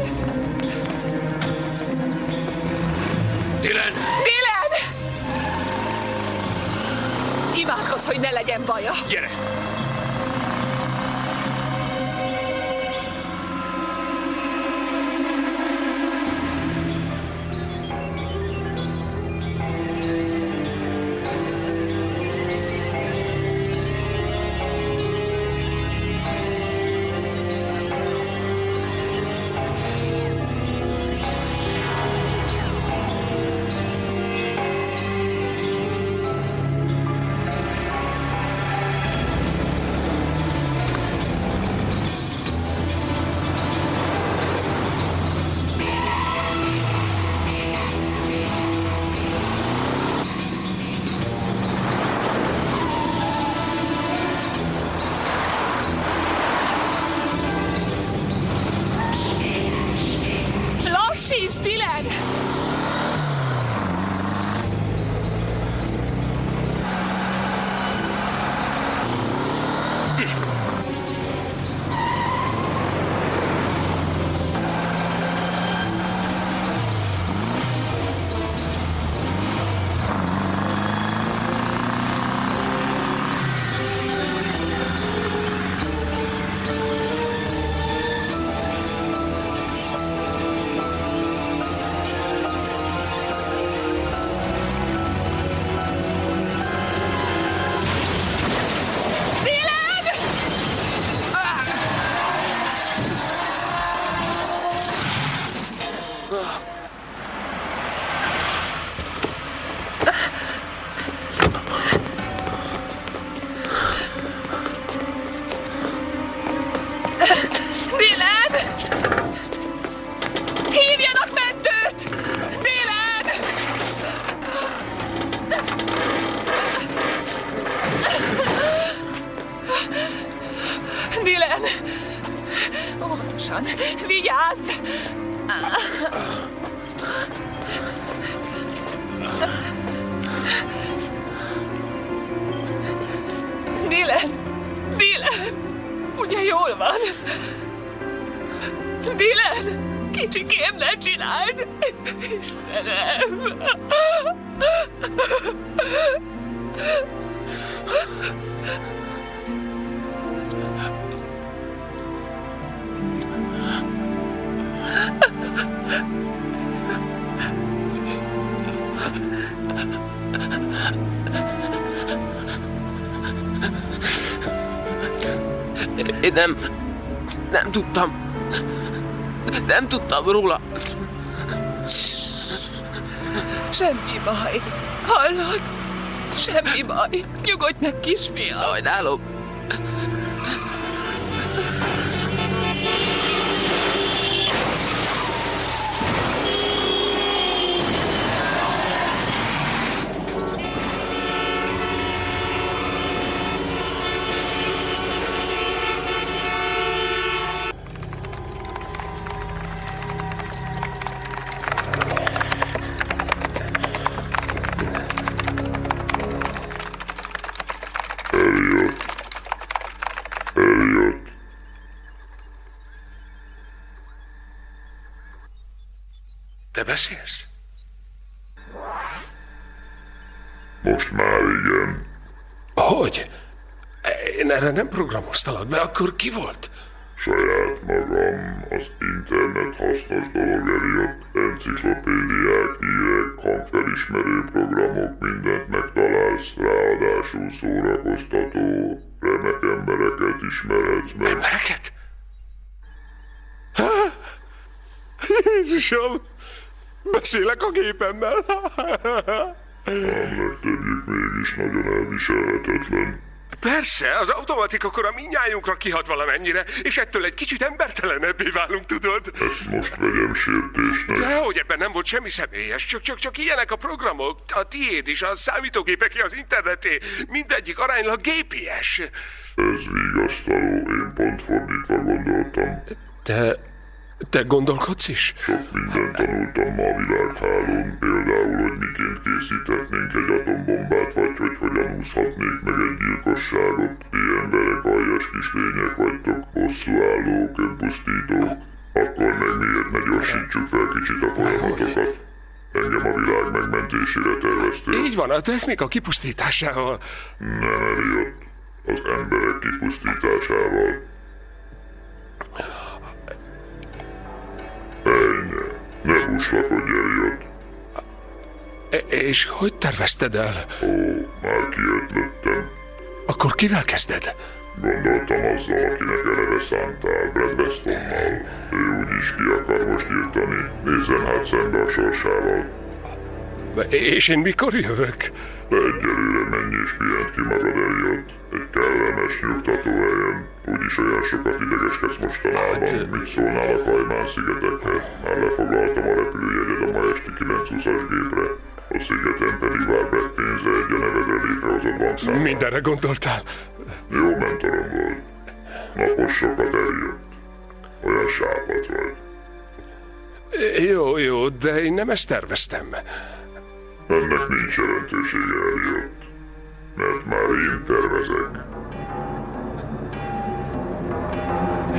Dylan! Dylan! Imádkozz, hogy ne legyen baja. Gyere! Lassíts, Dylan! Dylan! Hívjanak mentőt! Dylan! Dylan! Óvatosan! Vigyázz! Dylan! Dylan! Ugye jól van? Dylan! Kicsikém, ne csináld! Istenem! Én nem tudtam róla. Semmi baj. Hallod? Semmi baj. Nyugodj meg, kisfiam. Sajnálom. Te beszélsz? Most már igen. Hogy? Én erre nem programoztalak be, akkor ki volt? Saját magam, az internet hasznos dolog Elliot. Enciklopédiák, hírek, hangfelismerő programok, mindent megtalálsz, ráadásul szórakoztató. Remek embereket ismerhetsz meg. Embereket? Jézusom! Beszélek a gépemmel! Ám legtöbbjük mégis nagyon elviselhetetlen. Persze, az automatika akkor a mindnyájunkra kihat valamennyire, és ettől egy kicsit embertelenebbé válunk, tudod? Ezt most vegyem sértésnek. Dehogy ebben nem volt semmi személyes, csak ilyenek a programok. A tiéd is, a számítógépeké, az interneté, mindegyik aránylag gépies. Ez vigasztaló, én pont fordítva gondoltam. Te gondolkodsz is? Sok mindent tanultam ma a világhálón, például, hogy miként készíthetnénk egy atombombát, vagy hogy hogyan úszhatnék meg egy gyilkosságot. Ti emberek aljas kis lények vagytok, bosszúállók, önpusztítók. Akkor meg miért ne gyorsítsuk fel kicsit a folyamatokat? Engem a világ megmentésére terveztél. Így van, a technika kipusztításával. Nem, Elliot. Az emberek kipusztításával. Ennyi. Ne buslakodj, Elliot. És hogy tervezted el? Ó, már kiötlöttem. Akkor kivel kezded? Gondoltam azzal, akinek eleve szántál, Brad Westonnal. Ő úgyis ki akar most írtani. Nézzen hát szembe a sorsával. És én mikor jövök? Egyelőre menj és pihent ki magad, Elliot. Egy kellemes, nyugtató helyen. Úgyis olyan sokat idegeskedsz mostanában. Mit szólnál a Kajmán-szigetekhez? Már lefoglaltam a repülőjegyed a ma esti 9:20-as gépre. A szigeten pedig vár Brad pénze egy a nevedre létrehozott bankszámlán. Mindenre gondoltál? Jó mentorom volt. Napos sokat, Elliot. Olyan sápat vagy. Jó, de én nem ezt terveztem. Ennek nincs jelentősége, Elliot. Mert már én tervezek.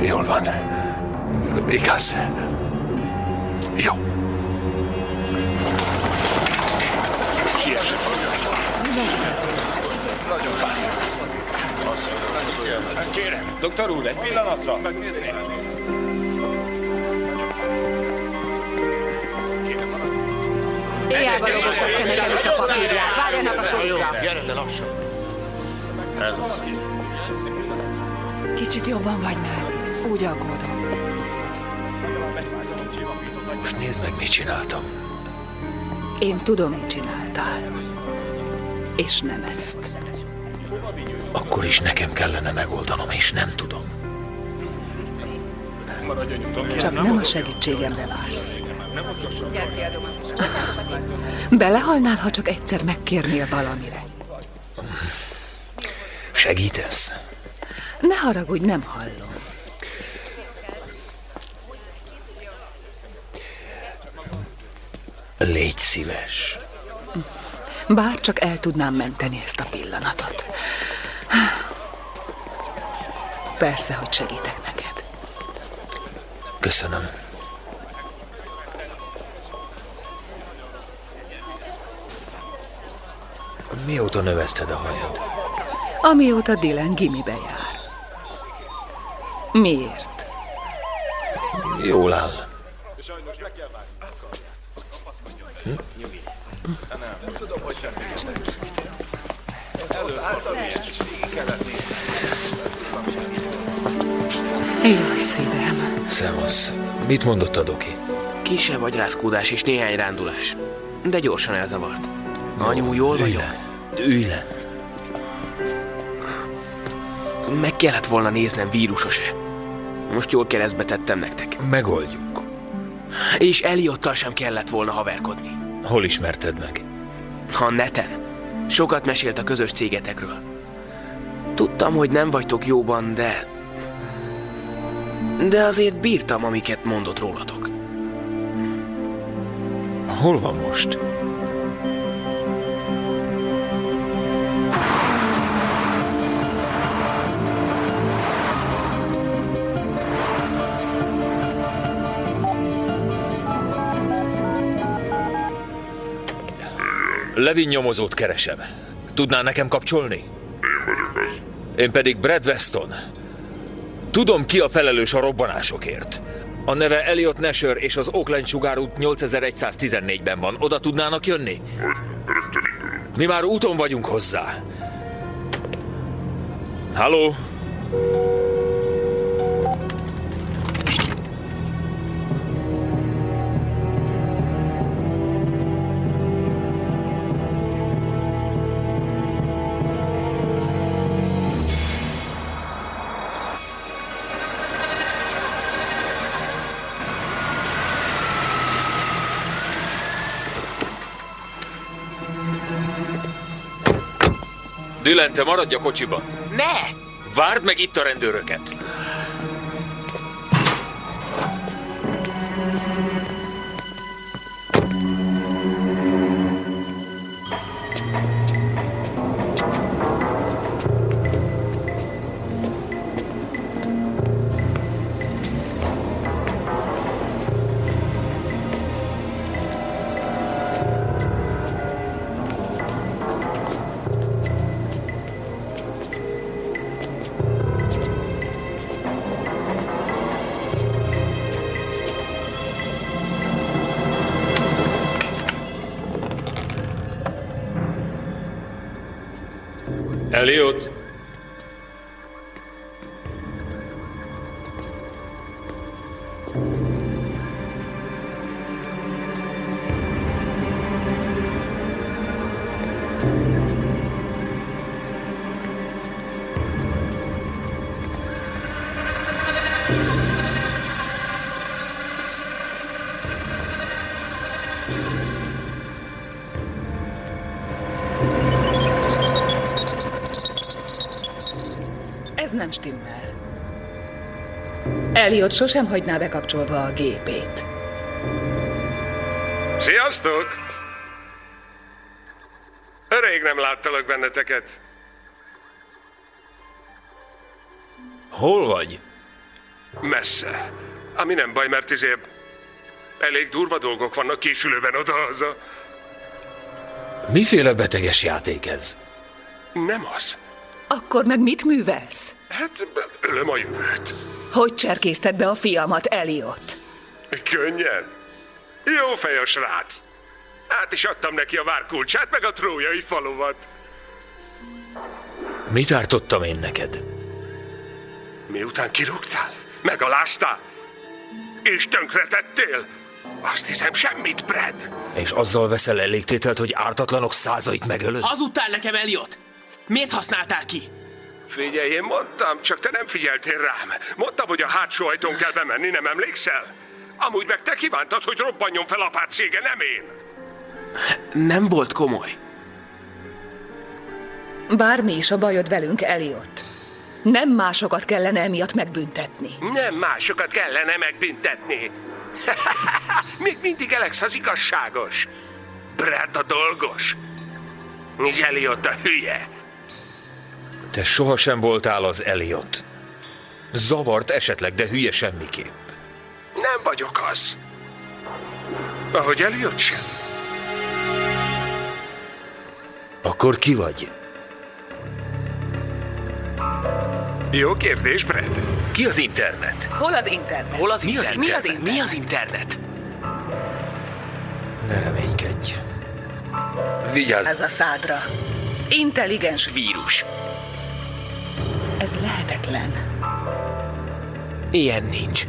Jól van. Igaz. Jó. Siessek. Nagyon várjuk. Kérem, doktor úr, egy pillanatra. Hiába robottak tömegezett a papírját. Várjanak a sorukra. Gyere, de lassan. Ez az. Kicsit jobban vagy már. Úgy aggódom. Most nézd meg, mit csináltam. Én tudom, mit csináltál. És nem ezt. Akkor is nekem kellene megoldanom, és nem tudom. Csak nem a segítségemre vársz. Belehalnál, ha csak egyszer megkérnél valamire. Segítesz? Ne haragudj, nem hallom. Légy szíves. Bár csak el tudnám menteni ezt a pillanatot. Persze, hogy segítek neked. Köszönöm. Mióta növeszted a hajad? Amióta Dylan gimibe jár. Miért? Jól áll. Jaj, szívem. Szevasz. Mit mondott a doki? Kisebb agyrázkódás és néhány rándulás. De gyorsan elzavart. Anyu, jól vagyok? Ülj le. Meg kellett volna néznem, vírusos-e. Most jól keresztbe tettem nektek. Megoldjuk. És Eliottal sem kellett volna haverkodni. Hol ismerted meg? A neten. Sokat mesélt a közös cégetekről. Tudtam, hogy nem vagytok jóban, de azért bírtam, amiket mondott rólatok. Hol van most? Levin nyomozót keresem. Tudnál nekem kapcsolni? Én vagyok az. Én pedig Brad Weston. Tudom, ki a felelős a robbanásokért. A neve Elliot Nasher és az Oakland sugárút 8114-ben van. Oda tudnának jönni? Mi már úton vagyunk hozzá. Halló? Dylan, te maradj a kocsiba. Ne! Várd meg itt a rendőröket. Elliot! Nem stimmel. Elliot sosem hagyná bekapcsolva a gépét. Sziasztok! Rég nem láttalak benneteket. Hol vagy? Messze. Ami nem baj, mert elég durva dolgok vannak készülőben odahaza. Miféle beteges játék ez? Nem az. Akkor meg mit művelsz? Hát, ölöm a jövőt. Hogy cserkészted be a fiamat, Elliot? Könnyen. Jó fej a srác. Át is adtam neki a várkulcsát, meg a trójai faluvat. Mit ártottam én neked? Miután kirúgtál, megaláztál, és tönkretettél, Azt hiszem, semmit, Brad. És azzal veszel elégtételt, hogy ártatlanok százait megölöd? Hazudtál nekem, Elliot! Miért használtál ki? Figyelj, én mondtam, csak te nem figyeltél rám. Mondtam, hogy a hátsó ajtón kell bemenni, nem emlékszel? Amúgy meg te kívántad, hogy robbanjon fel apád cége, nem én. Nem volt komoly. Bármi is a bajod velünk, Elliot. Nem másokat kellene emiatt megbüntetni. Nem másokat kellene megbüntetni. Még mindig Alex az igazságos. Brad a dolgos. És Elliot a hülye. Te sohasem voltál az Elliot. Zavart esetleg, de hülye semmiképp. Nem vagyok az. Ahogy Elliot sem. Akkor ki vagy? Jó kérdés, Brad. Ki az internet? Hol az internet? Hol az Mi az internet? internet? Mi az internet? Ne reménykedj. Vigyázz! Ez a szádra. Intelligens vírus. Ez lehetetlen. Ilyen nincs.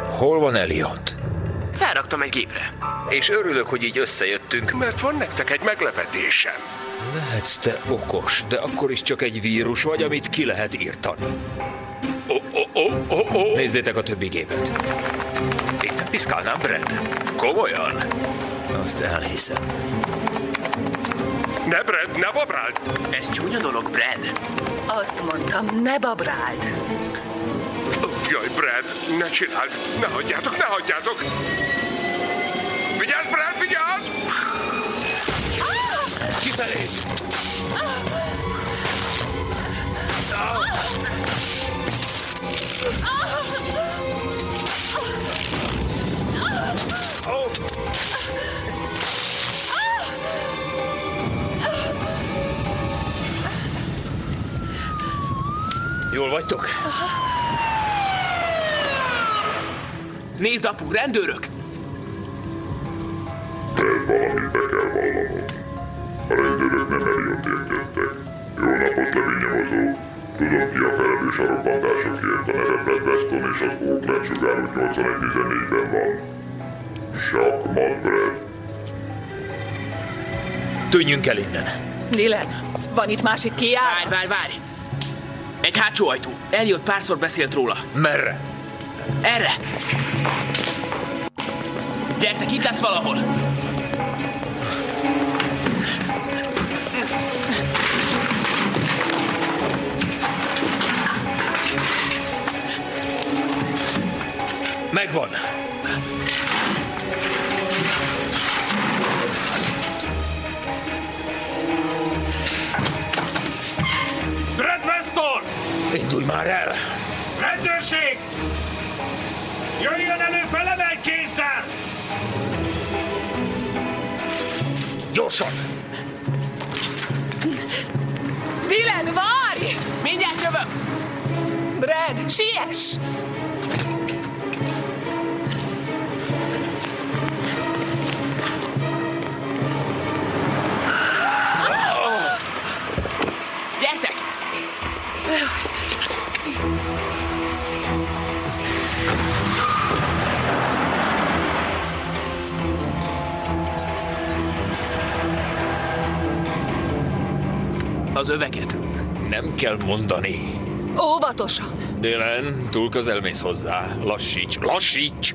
Hol van Elliot? Felraktam egy gépre. És örülök, hogy így összejöttünk. Mert van nektek egy meglepetésem. Lehetsz te okos, de akkor is csak egy vírus vagy, amit ki lehet írtani. Nézzétek a többi gépet. Én nem piszkálnám, Brad. Komolyan? Azt elhiszem. Ne, Brad, ne babráld! Ez csúnya dolog, Brad. Azt mondtam, ne babráld. Jaj, Brad, ne csináld! Ne hagyjátok, ne hagyjátok! Vigyázz, Brad, vigyázz! Kifelé! Jól vagytok? Nézd, apu, rendőrök! Brad, valamit be kell vallanom. A rendőrök nem Elliotért jöttek. Jó napot, levényemozó. Tudom, ki a felelős a robbantásokért. A neve Brad Weston és az Oakland sugárút 8114-ben van. Sakmat, Brad. Tűnjünk el innen. Dylan, van itt másik kijárat? Várj! Egy hátsó ajtó. Elliot párszor beszélt róla. Merre? Erre! Gyertek, itt lesz valahol! Megvan. Brad Weston! Indulj már el! Rendőrség! Jöjjön elő felemelt készen! Gyorsan! Dylan, várj! Mindjárt jövök! Brad, siess! Gyertek! Az öveket. Nem kell mondani. Óvatosan! Dylan, túl közel mész hozzá. Lassíts, lassíts!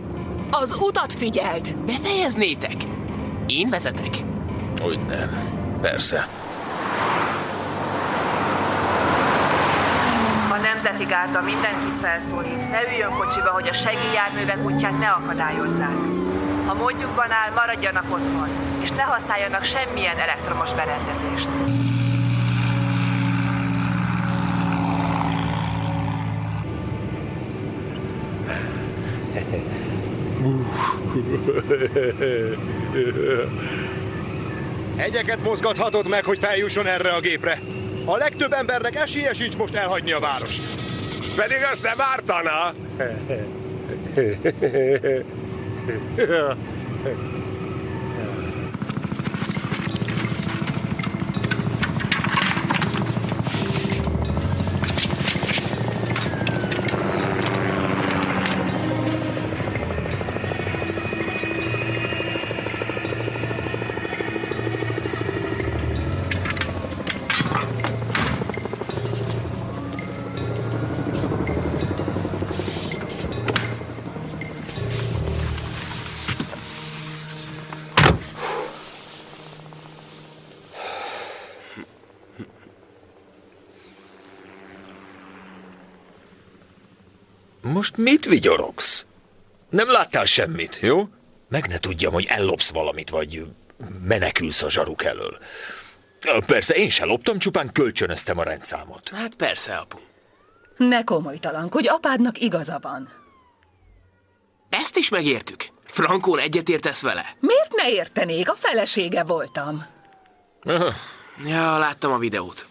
Az utat figyeld! Befejeznétek? Én vezetek. Hogy nem. Persze. A Nemzeti Gárda mindenkit felszólít, ne üljön kocsiba, hogy a segélyjárművek útját ne akadályozzák. Ha módjukban áll, maradjanak otthon, és ne használjanak semmilyen elektromos berendezést. Hegyeket mozgathatod meg, hogy feljusson erre a gépre. A legtöbb embernek esélye sincs most elhagyni a várost. Pedig azt nem ártana. Most mit vigyorogsz? Nem láttál semmit, jó? Meg ne tudjam, hogy ellopsz valamit, vagy menekülsz a zsaruk elől. Persze, én se loptam, csupán kölcsönöztem a rendszámot. Hát persze, apu. Ne komolytalankodj, apádnak igaza van. Ezt is megértük. Frankón egyetértesz vele? Miért ne értenék? A felesége voltam. Ja, láttam a videót.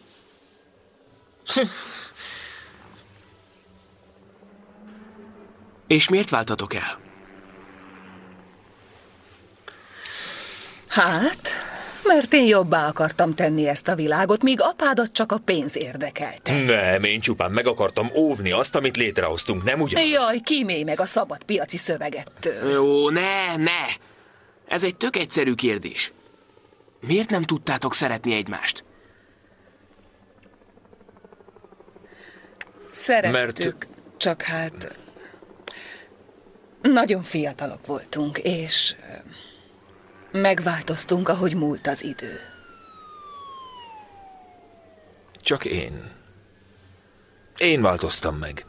És miért váltatok el? Hát, mert én jobbá akartam tenni ezt a világot, míg apádat csak a pénz érdekelte. Nem, én csupán meg akartam óvni azt, amit létrehoztunk, nem ugyanaz? Jaj, kímélj meg a szabad piaci szövegettől. Jó, ne! Ez egy tök egyszerű kérdés. Miért nem tudtátok szeretni egymást? Szerettük, csak hát... Nagyon fiatalok voltunk, és... megváltoztunk, ahogy múlt az idő. Csak én. Én változtam meg.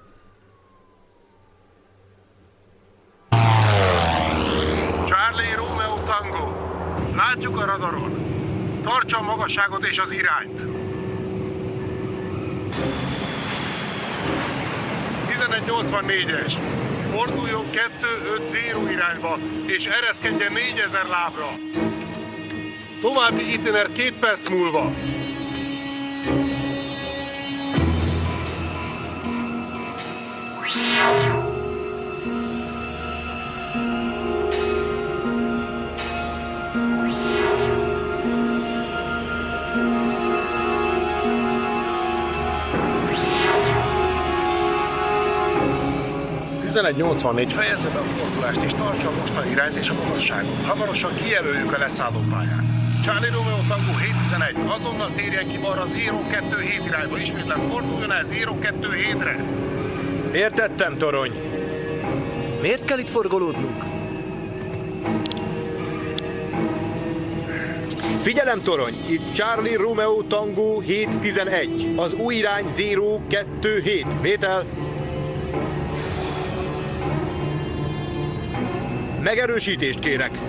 Charlie Romeo Tango. Látjuk a radaron. Tartsa a magasságot és az irányt. 1184-es. Forduljon 250 irányba, és ereszkedjen 4000 lábra. További itiner 2 perc múlva. Fejezze be a fordulást és tartsa a mostani irányt és a magasságot. Hamarosan kijelöljük a leszállópályát. Charlie Romeo Tango 711, azonnal térjen ki balra 027 irányba. Ismétlen forduljon el 027-re. Értettem, torony. Miért kell itt forgolódnunk? Figyelem, torony! Itt Charlie Romeo Tango 711. Az új irány 027. Vétel! Megerősítést kérek!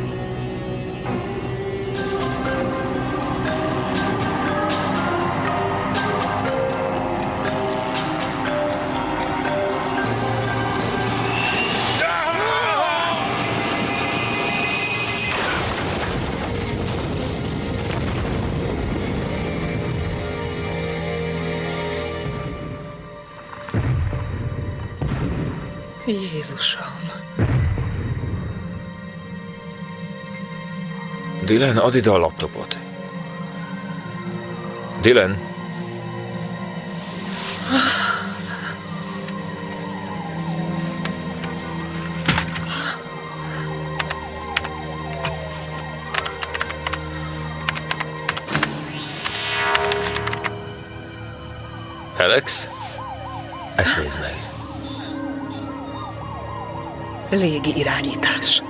Jézusom! Dylan, add ide a laptopot. Dylan? Alex? Ezt nézd meg. Légi irányítás.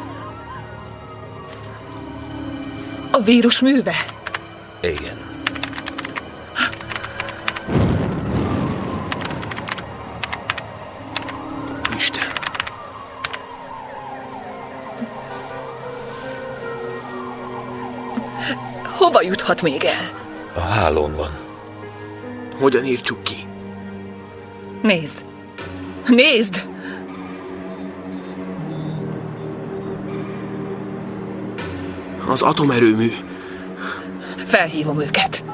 A vírus műve? Igen. Isten. Hova juthat még el? A hálón van. Hogyan írtsuk ki? Nézd! Nézd! Az atomerőmű. Felhívom őket.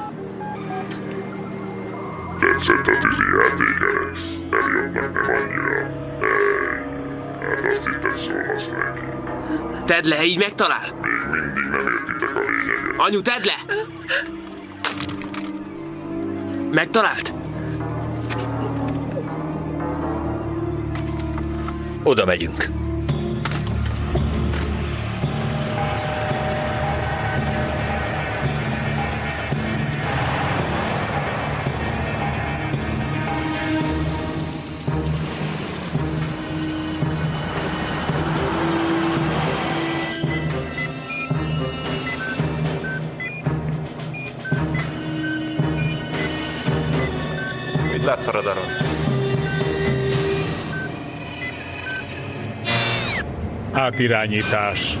Tetszett a tűzi játék, Alex. Eliottnak nem annyira. Hát azt hitted szólhatsz neki. Tedd le, így megtalál. Még mindig nem értitek a lényeget. Anyu, tedd le! Megtalált? Oda megyünk. Mit látsz a radaron? Átirányítás.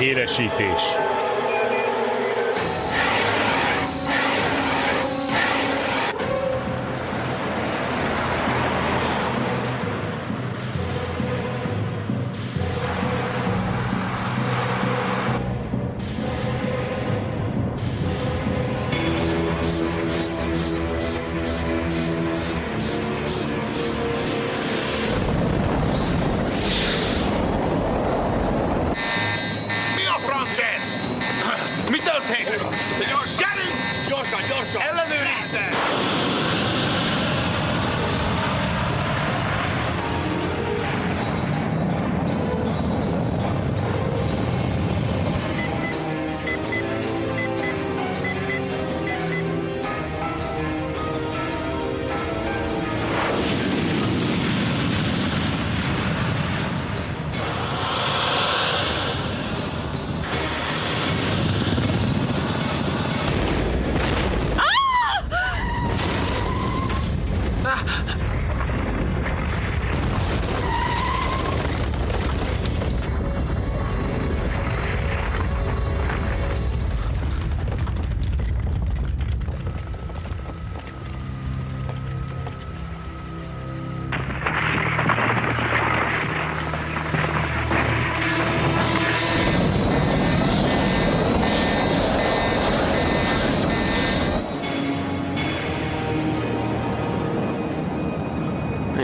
Élesítés. Mi történt? Gyerünk! Gyorsan, gyorsan! Ellenőrizze!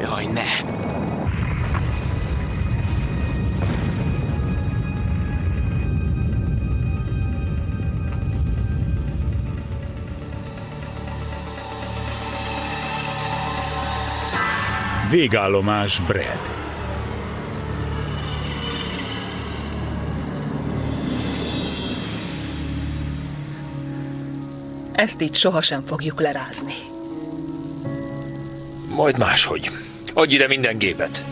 Jaj, ne! Végállomás Brad. Ezt így sohasem fogjuk lerázni. Majd máshogy. Adj ide minden gépet.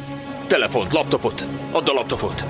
Telefont, laptopot. Add a laptopot.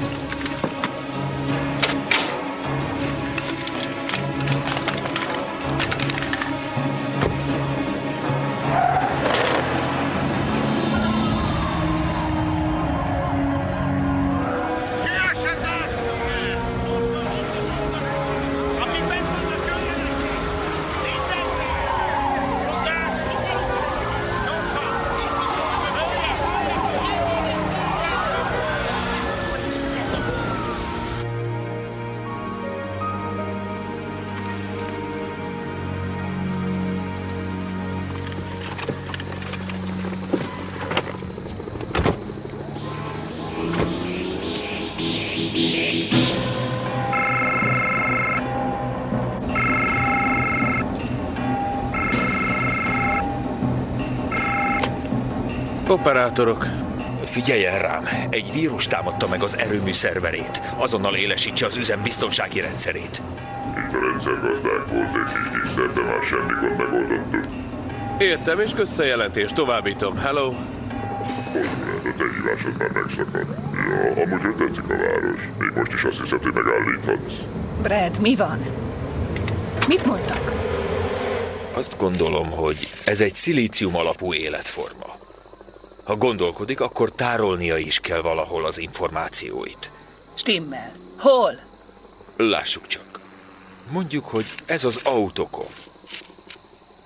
Operátorok. Figyeljen rám, egy vírus támadta meg az erőmű szerverét. Azonnal élesítse az üzem biztonsági rendszerét. Itt a rendszergazdák volt egy kis de már semmi gond megoldottuk. Értem, és közszerjelentés, továbbítom. Hello? A te hívásod már megszakadt. Ja, amúgy hogy tetszik a város. Még most is azt hiszed, hogy megállíthatsz. Brad, mi van? Mit mondtak? Azt gondolom, hogy ez egy szilícium alapú életforma. Ha gondolkodik, akkor tárolnia is kell valahol az információit. Stimmel. Hol? Lássuk csak. Mondjuk, hogy ez az Autocom.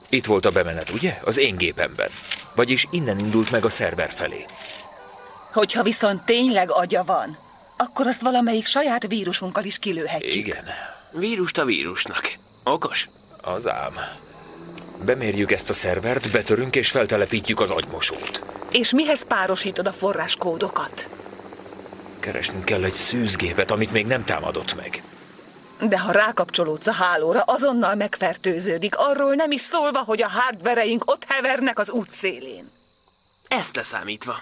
Itt volt a bemenet, ugye? Az én gépemben. Vagyis innen indult meg a szerver felé. Hogyha viszont tényleg agya van, akkor azt valamelyik saját vírusunkkal is kilőhetjük. Igen. Vírust a vírusnak. Okos? Az ám. Bemérjük ezt a szervert, betörünk és feltelepítjük az agymosót. És mihez párosítod a forráskódokat? Keresnünk kell egy szűzgépet, amit még nem támadott meg. De ha rákapcsolódsz a hálóra, azonnal megfertőződik, arról nem is szólva, hogy a hardvereink ott hevernek az útszélén. Ezt leszámítva.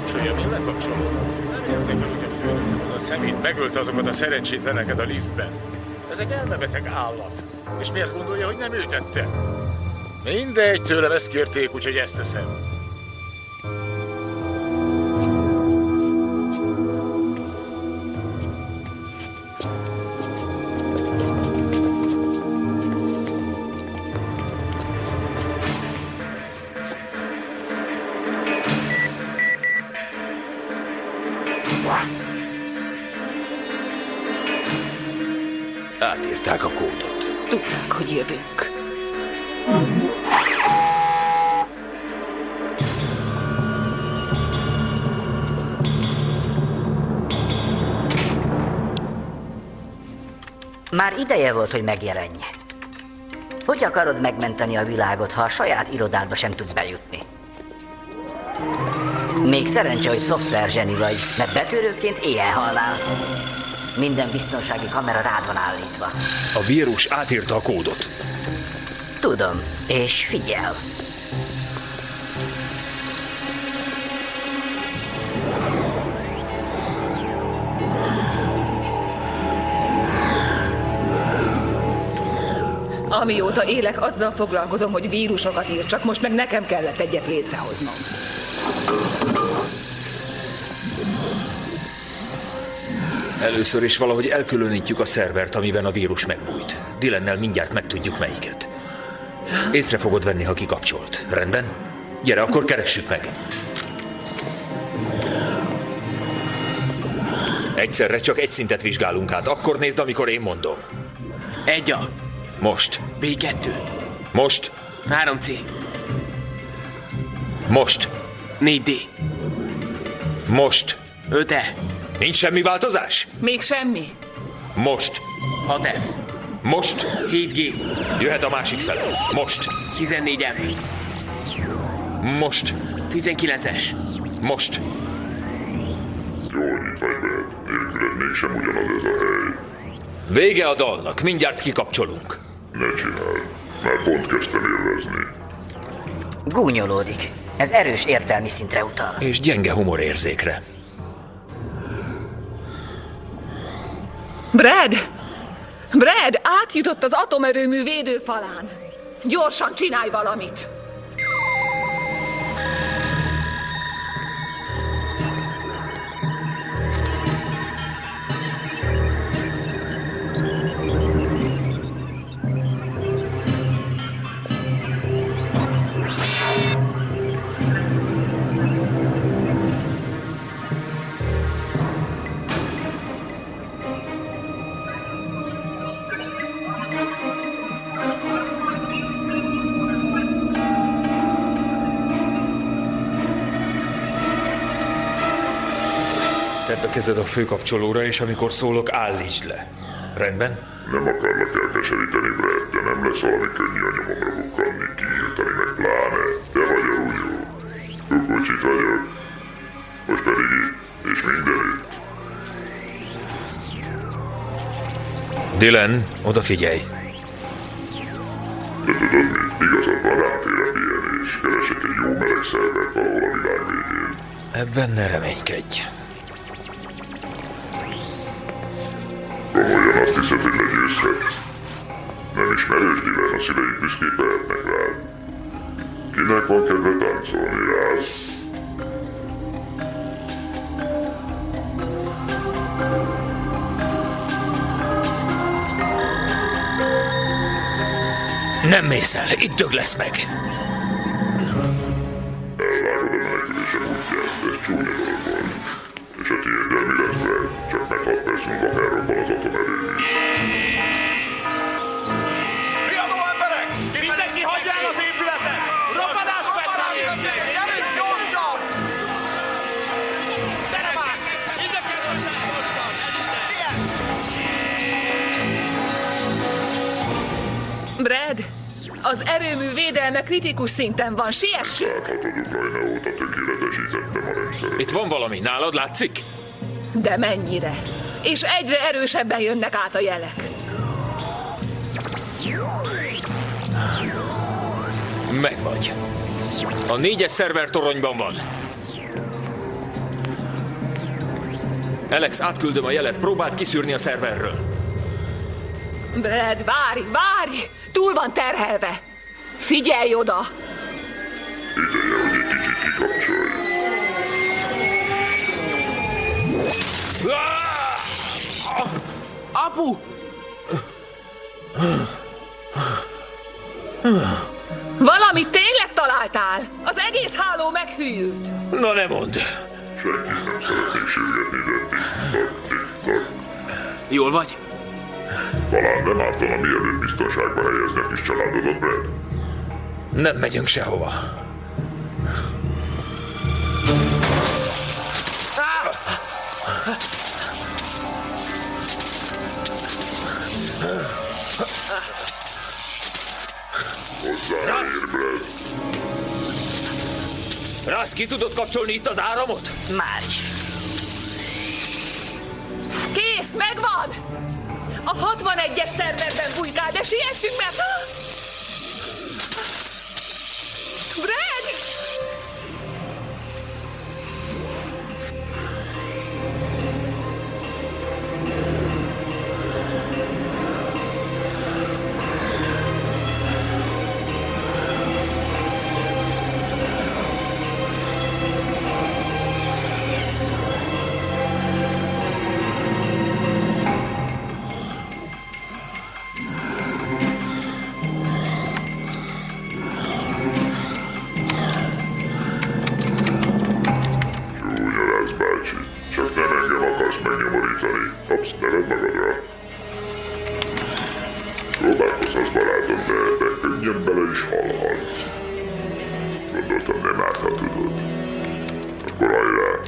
lekapcsoljam, én lekapcsolom. Nem érdekel, hogy a főnököm az a szemét megölte azokat a szerencsétleneket a liftben. Ez egy elmebeteg állat. És miért gondolja, hogy nem ő tette? Mindegy, tőlem ezt kérték, úgyhogy ezt teszem. Átírták a kódot. Tudták, hogy jövünk. Már ideje volt, hogy megjelenj. Hogy akarod megmenteni a világot, ha a saját irodádba sem tudsz bejutni? Még szerencse, hogy szoftverzseni vagy, mert betörőként éjjel halnál. Minden biztonsági kamera rád van állítva. A vírus átírta a kódot. Tudom, és figyel. Amióta élek, azzal foglalkozom, hogy vírusokat ír, csak most meg nekem kellett egyet létrehoznom. Először is valahogy elkülönítjük a szervert, amiben a vírus megbújt. Dylannel mindjárt megtudjuk melyiket. Észre fogod venni, ha kikapcsolt. Rendben? Gyere, akkor keressük meg. Egyszerre csak egy szintet vizsgálunk át. Akkor nézd, amikor én mondom. 1A. Most. B2. Most. 3C. Most. 4D. Most. 5E. Nincs semmi változás? Még semmi. Most. 6F. Most. 7G. Jöhet a másik fele. Most. 14M. Most. 19-es. Most. Jól itt vagy, Brad. Nélküled mégsem ugyanaz ez a hely. Vége a dalnak. Mindjárt kikapcsolunk. Ne csináld. Már pont kezdtem élvezni. Gúnyolódik. Ez erős értelmi szintre utal. És gyenge humorérzékre. Brad! Brad, átjutott az atomerőmű védőfalán. Gyorsan csinálj valamit! Tedd a kezed a főkapcsolóra, és amikor szólok, állítsd le. Rendben? Nem akarlak elkeseríteni, Brad, de nem lesz valami könnyű a nyomomra bukkanni, kiírtani meg pláne. Te vagy a rúgyó. Kukucsit vagyok. Most pedig itt, és mindenütt. Dylan, odafigyelj. De tudod mit? Igazad van, rám fél a pihenés. Keresek egy jó meleg szervert valahol a világ végén. Ebben ne reménykedj. Komolyan azt hiszed, hogy legyőzhetsz? Nem ismerős, Dylan, a szüleid büszkék lehetnek rád. Kinek van kedve táncolni, rász? Nem mész el, itt dög lesz meg. Elvágod a menekülések útját, ez csúnya dolog volt. És a tiéddel mi lesz, Brad? Csak meg 6 perc múlva felrobban az atomerőmű. Riadó emberek! Mindenki hagyja el az épületet! Robbanás veszély! Gyerünk gyorsan! Gyere már! Mindenki hozzá! Siess! Brad, az erőmű védelme kritikus szinten van, siessünk! Láthatod, Ukrajna óta tökéletesítettem a rendszeret. Itt van valami, nálad látszik? De mennyire? És egyre erősebben jönnek át a jelek. Megvagy. A 4-es szerver toronyban van. Alex, átküldöm a jelet, próbáld kiszűrni a szerverről. Brad, várj! Túl van terhelve! Figyelj oda! Ideje, hogy egy kicsit kikapcsolj. Apu! Valamit tényleg találtál? Az egész háló meghűlt. Na ne mondd! Senkit nem szeretnék sürgetni, de tik-tak. Jól vagy? Talán nem ártana, mielőtt biztonságba helyeznek is családodat, Brad. Nem megyünk sehova. Hozzáér, Brad. Rász, ki tudod kapcsolni itt az áramot? Már is. Kész, megvan! A 61-es szerverben bujkál, de siessünk, mert... Brad! Csak nem engem akarsz megnyomorítani. Kapsz neved magadra. Próbálkozhatsz, barátom, de könnyen bele is halhatsz. Gondoltam, nem árt, ha tudod. Akkor hajrá!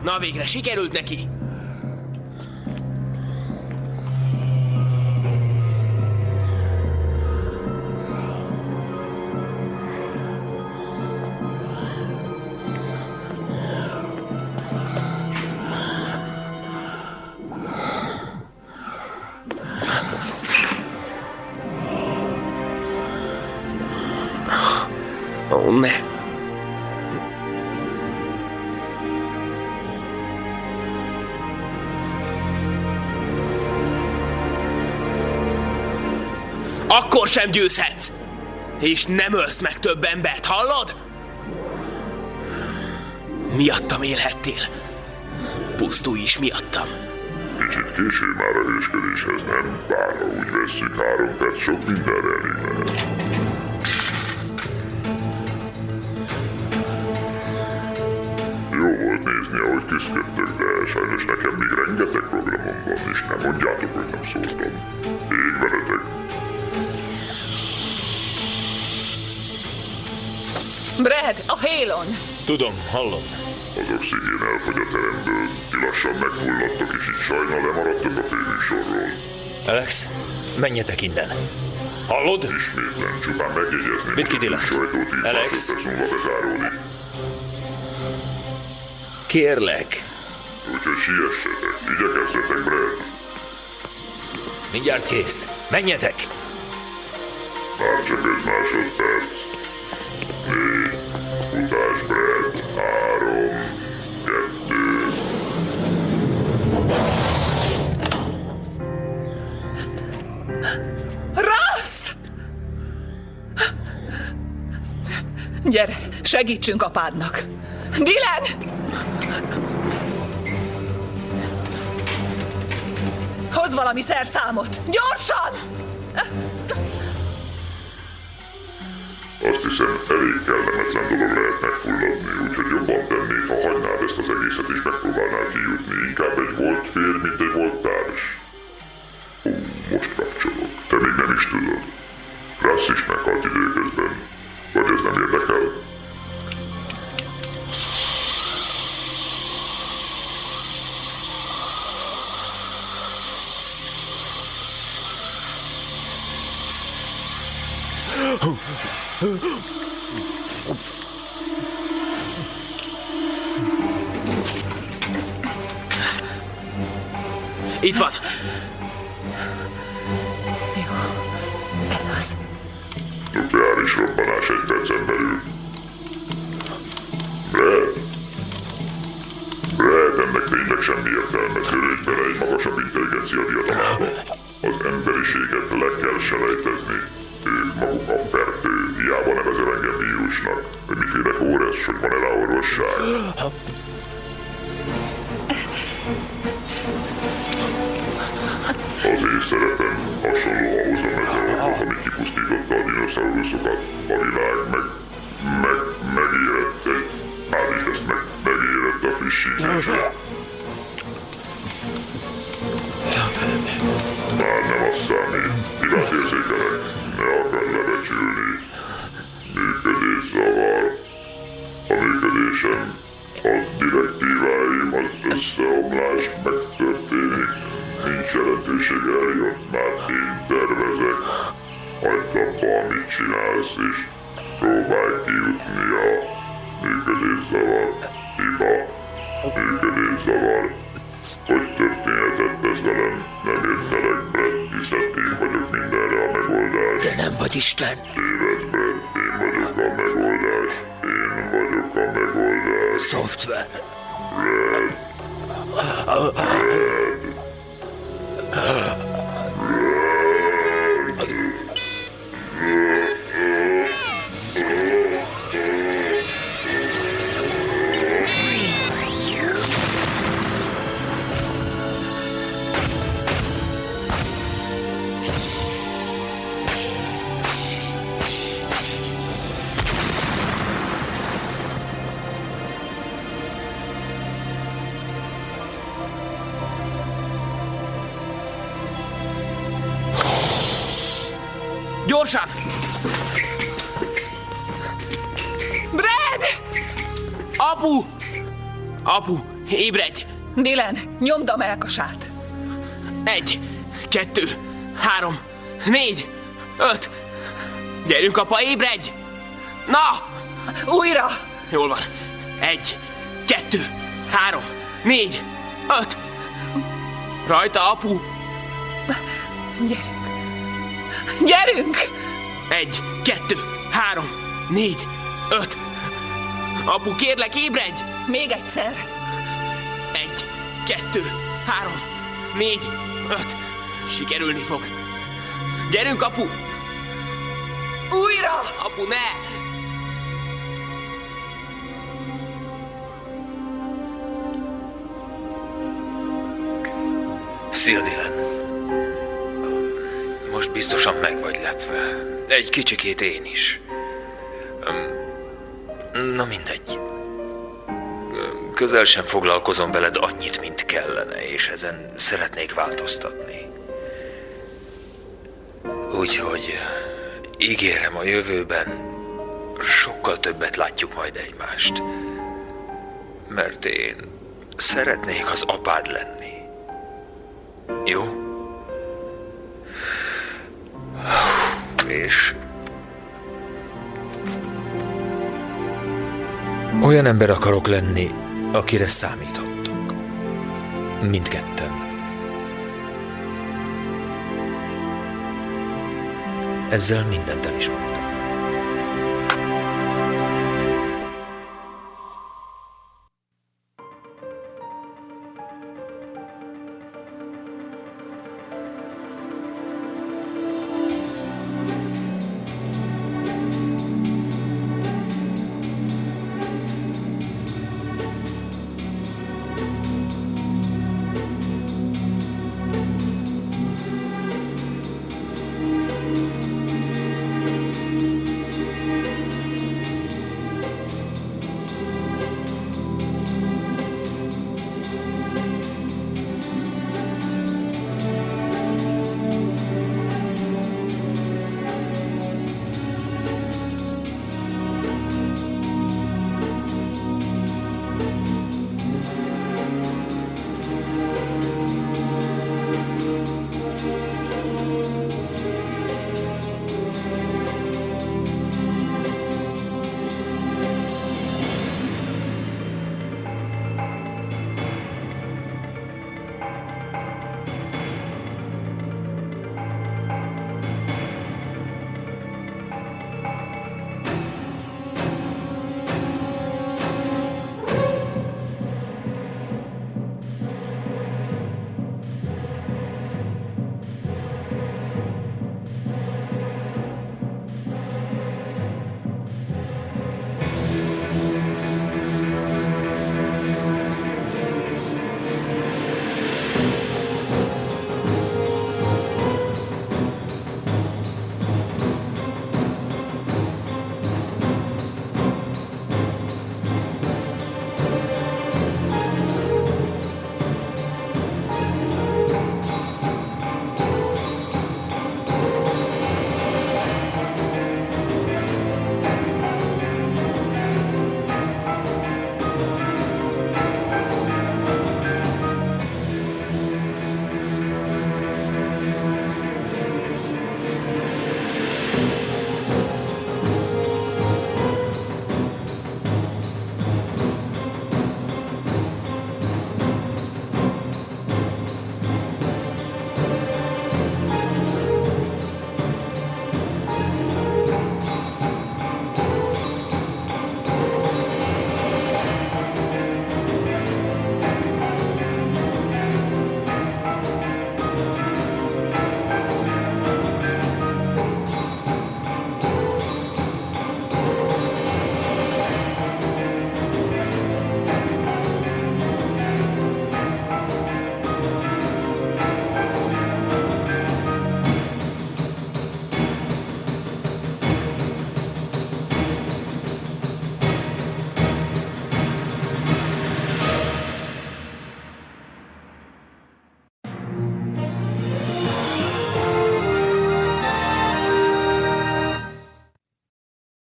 Na végre, sikerült neki! Ó, ne! Akkor sem győzhetsz! És nem ölsz meg több embert, hallod? Miattam élhettél. Pusztulj is miattam. Kicsit késő már a hősködéshez, nem? Bár ha úgy vesszük, 3 perc sok mindenre elég lehet. Jó volt nézni, ahogy küzdöttek, de sajnos nekem még rengeteg programom van, és nem mondjátok, hogy nem szóltam. Ég veletek! Brad, a Hélon! Tudom, hallom. Az oxigén elfogy a teremből, ti lassan megfulladtok, és így sajna lemaradtok a főműsorról. Alex, menjetek innen. Hallod? Ismétlen, csupán megjegyezném, mit kidillent? Sajtó 10 Alex? másodperc múlva bezáródik. Kérlek. Úgyhogy siessetek, igyekezzetek, Brad. Mindjárt kész. Menjetek! Már csak 5 másodperc. 4, futás, Brad. 3, 2. Rász! Gyere, segítsünk apádnak. Dylan! Hozz valami szerszámot! Gyorsan! Azt hiszem, elég kellemetlen dolog lehet megfulladni, úgyhogy jobban tennéd, ha hagynád ezt az egészet és megpróbálnál kijutni. Inkább egy volt férj, mint egy volt társ. Most kapcsolok. Te még nem is tudod. Russ is meghalt időközben. Vagy ez nem érdekel? Itt van. Jó, ez az. Nukleáris robbanás egy percen belül. Brad, ennek tényleg semmi értelme. Törődj bele egy magasabb intelligencia diadalmába. Az emberiséget le kell selejtezni. Ők maguk a fertő. Hiába nevezel engem vírusnak. Hogy mit félek óresz, hogy van-e rá orvosság? Az én szerepem hasonló ahhoz a meteorhoz, ami kipusztította a dinoszauruszokat. A világ megérett egy... Állítsd ezt meg, megérett a frissítésre. Már nem az számít. Hibát érzékelek. Ne akar lebecsülni. Működészavar. A működésem, a direktíváim, az összeomlás megtörténik. Nincs jelentőség, eljött, már én tervezek. Hagyd abba, amit csinálsz, és próbálj kijutni a működészavar. Hiba. Működészavar. Hogy történhetett ez velem? Nem értelek, Brett, hiszed én vagyok mindenre a megoldás. De nem vagy Isten. Tévedsz, Brett, én vagyok a megoldás. Én vagyok a megoldás. Szoftver. Brett. Gyorsan! Brad! Apu! Apu, ébredj! Dylan, nyomd a melkasát. 1, 2, 3, 4, 5. Gyerünk, apa, ébredj! Na! Újra! Jól van. 1, 2, 3, 4, 5. Rajta, apu! Gyerünk! Gyerünk! 1, 2, 3, 4, 5. Apu, kérlek, ébredj! Még egyszer! 1, 2, 3, 4, 5. Sikerülni fog. Gyerünk, apu! Újra! Apu, ne! Szia, Dylan. Most biztosan meg vagy lepve. Egy kicsikét én is. Na mindegy. Közel sem foglalkozom veled annyit, mint kellene, és ezen szeretnék változtatni. Úgyhogy ígérem, a jövőben sokkal többet látjuk majd egymást. Mert én szeretnék az apád lenni. Jó? És olyan ember akarok lenni, akire számíthattok. Mindketten. Ezzel mindent el is mondtam.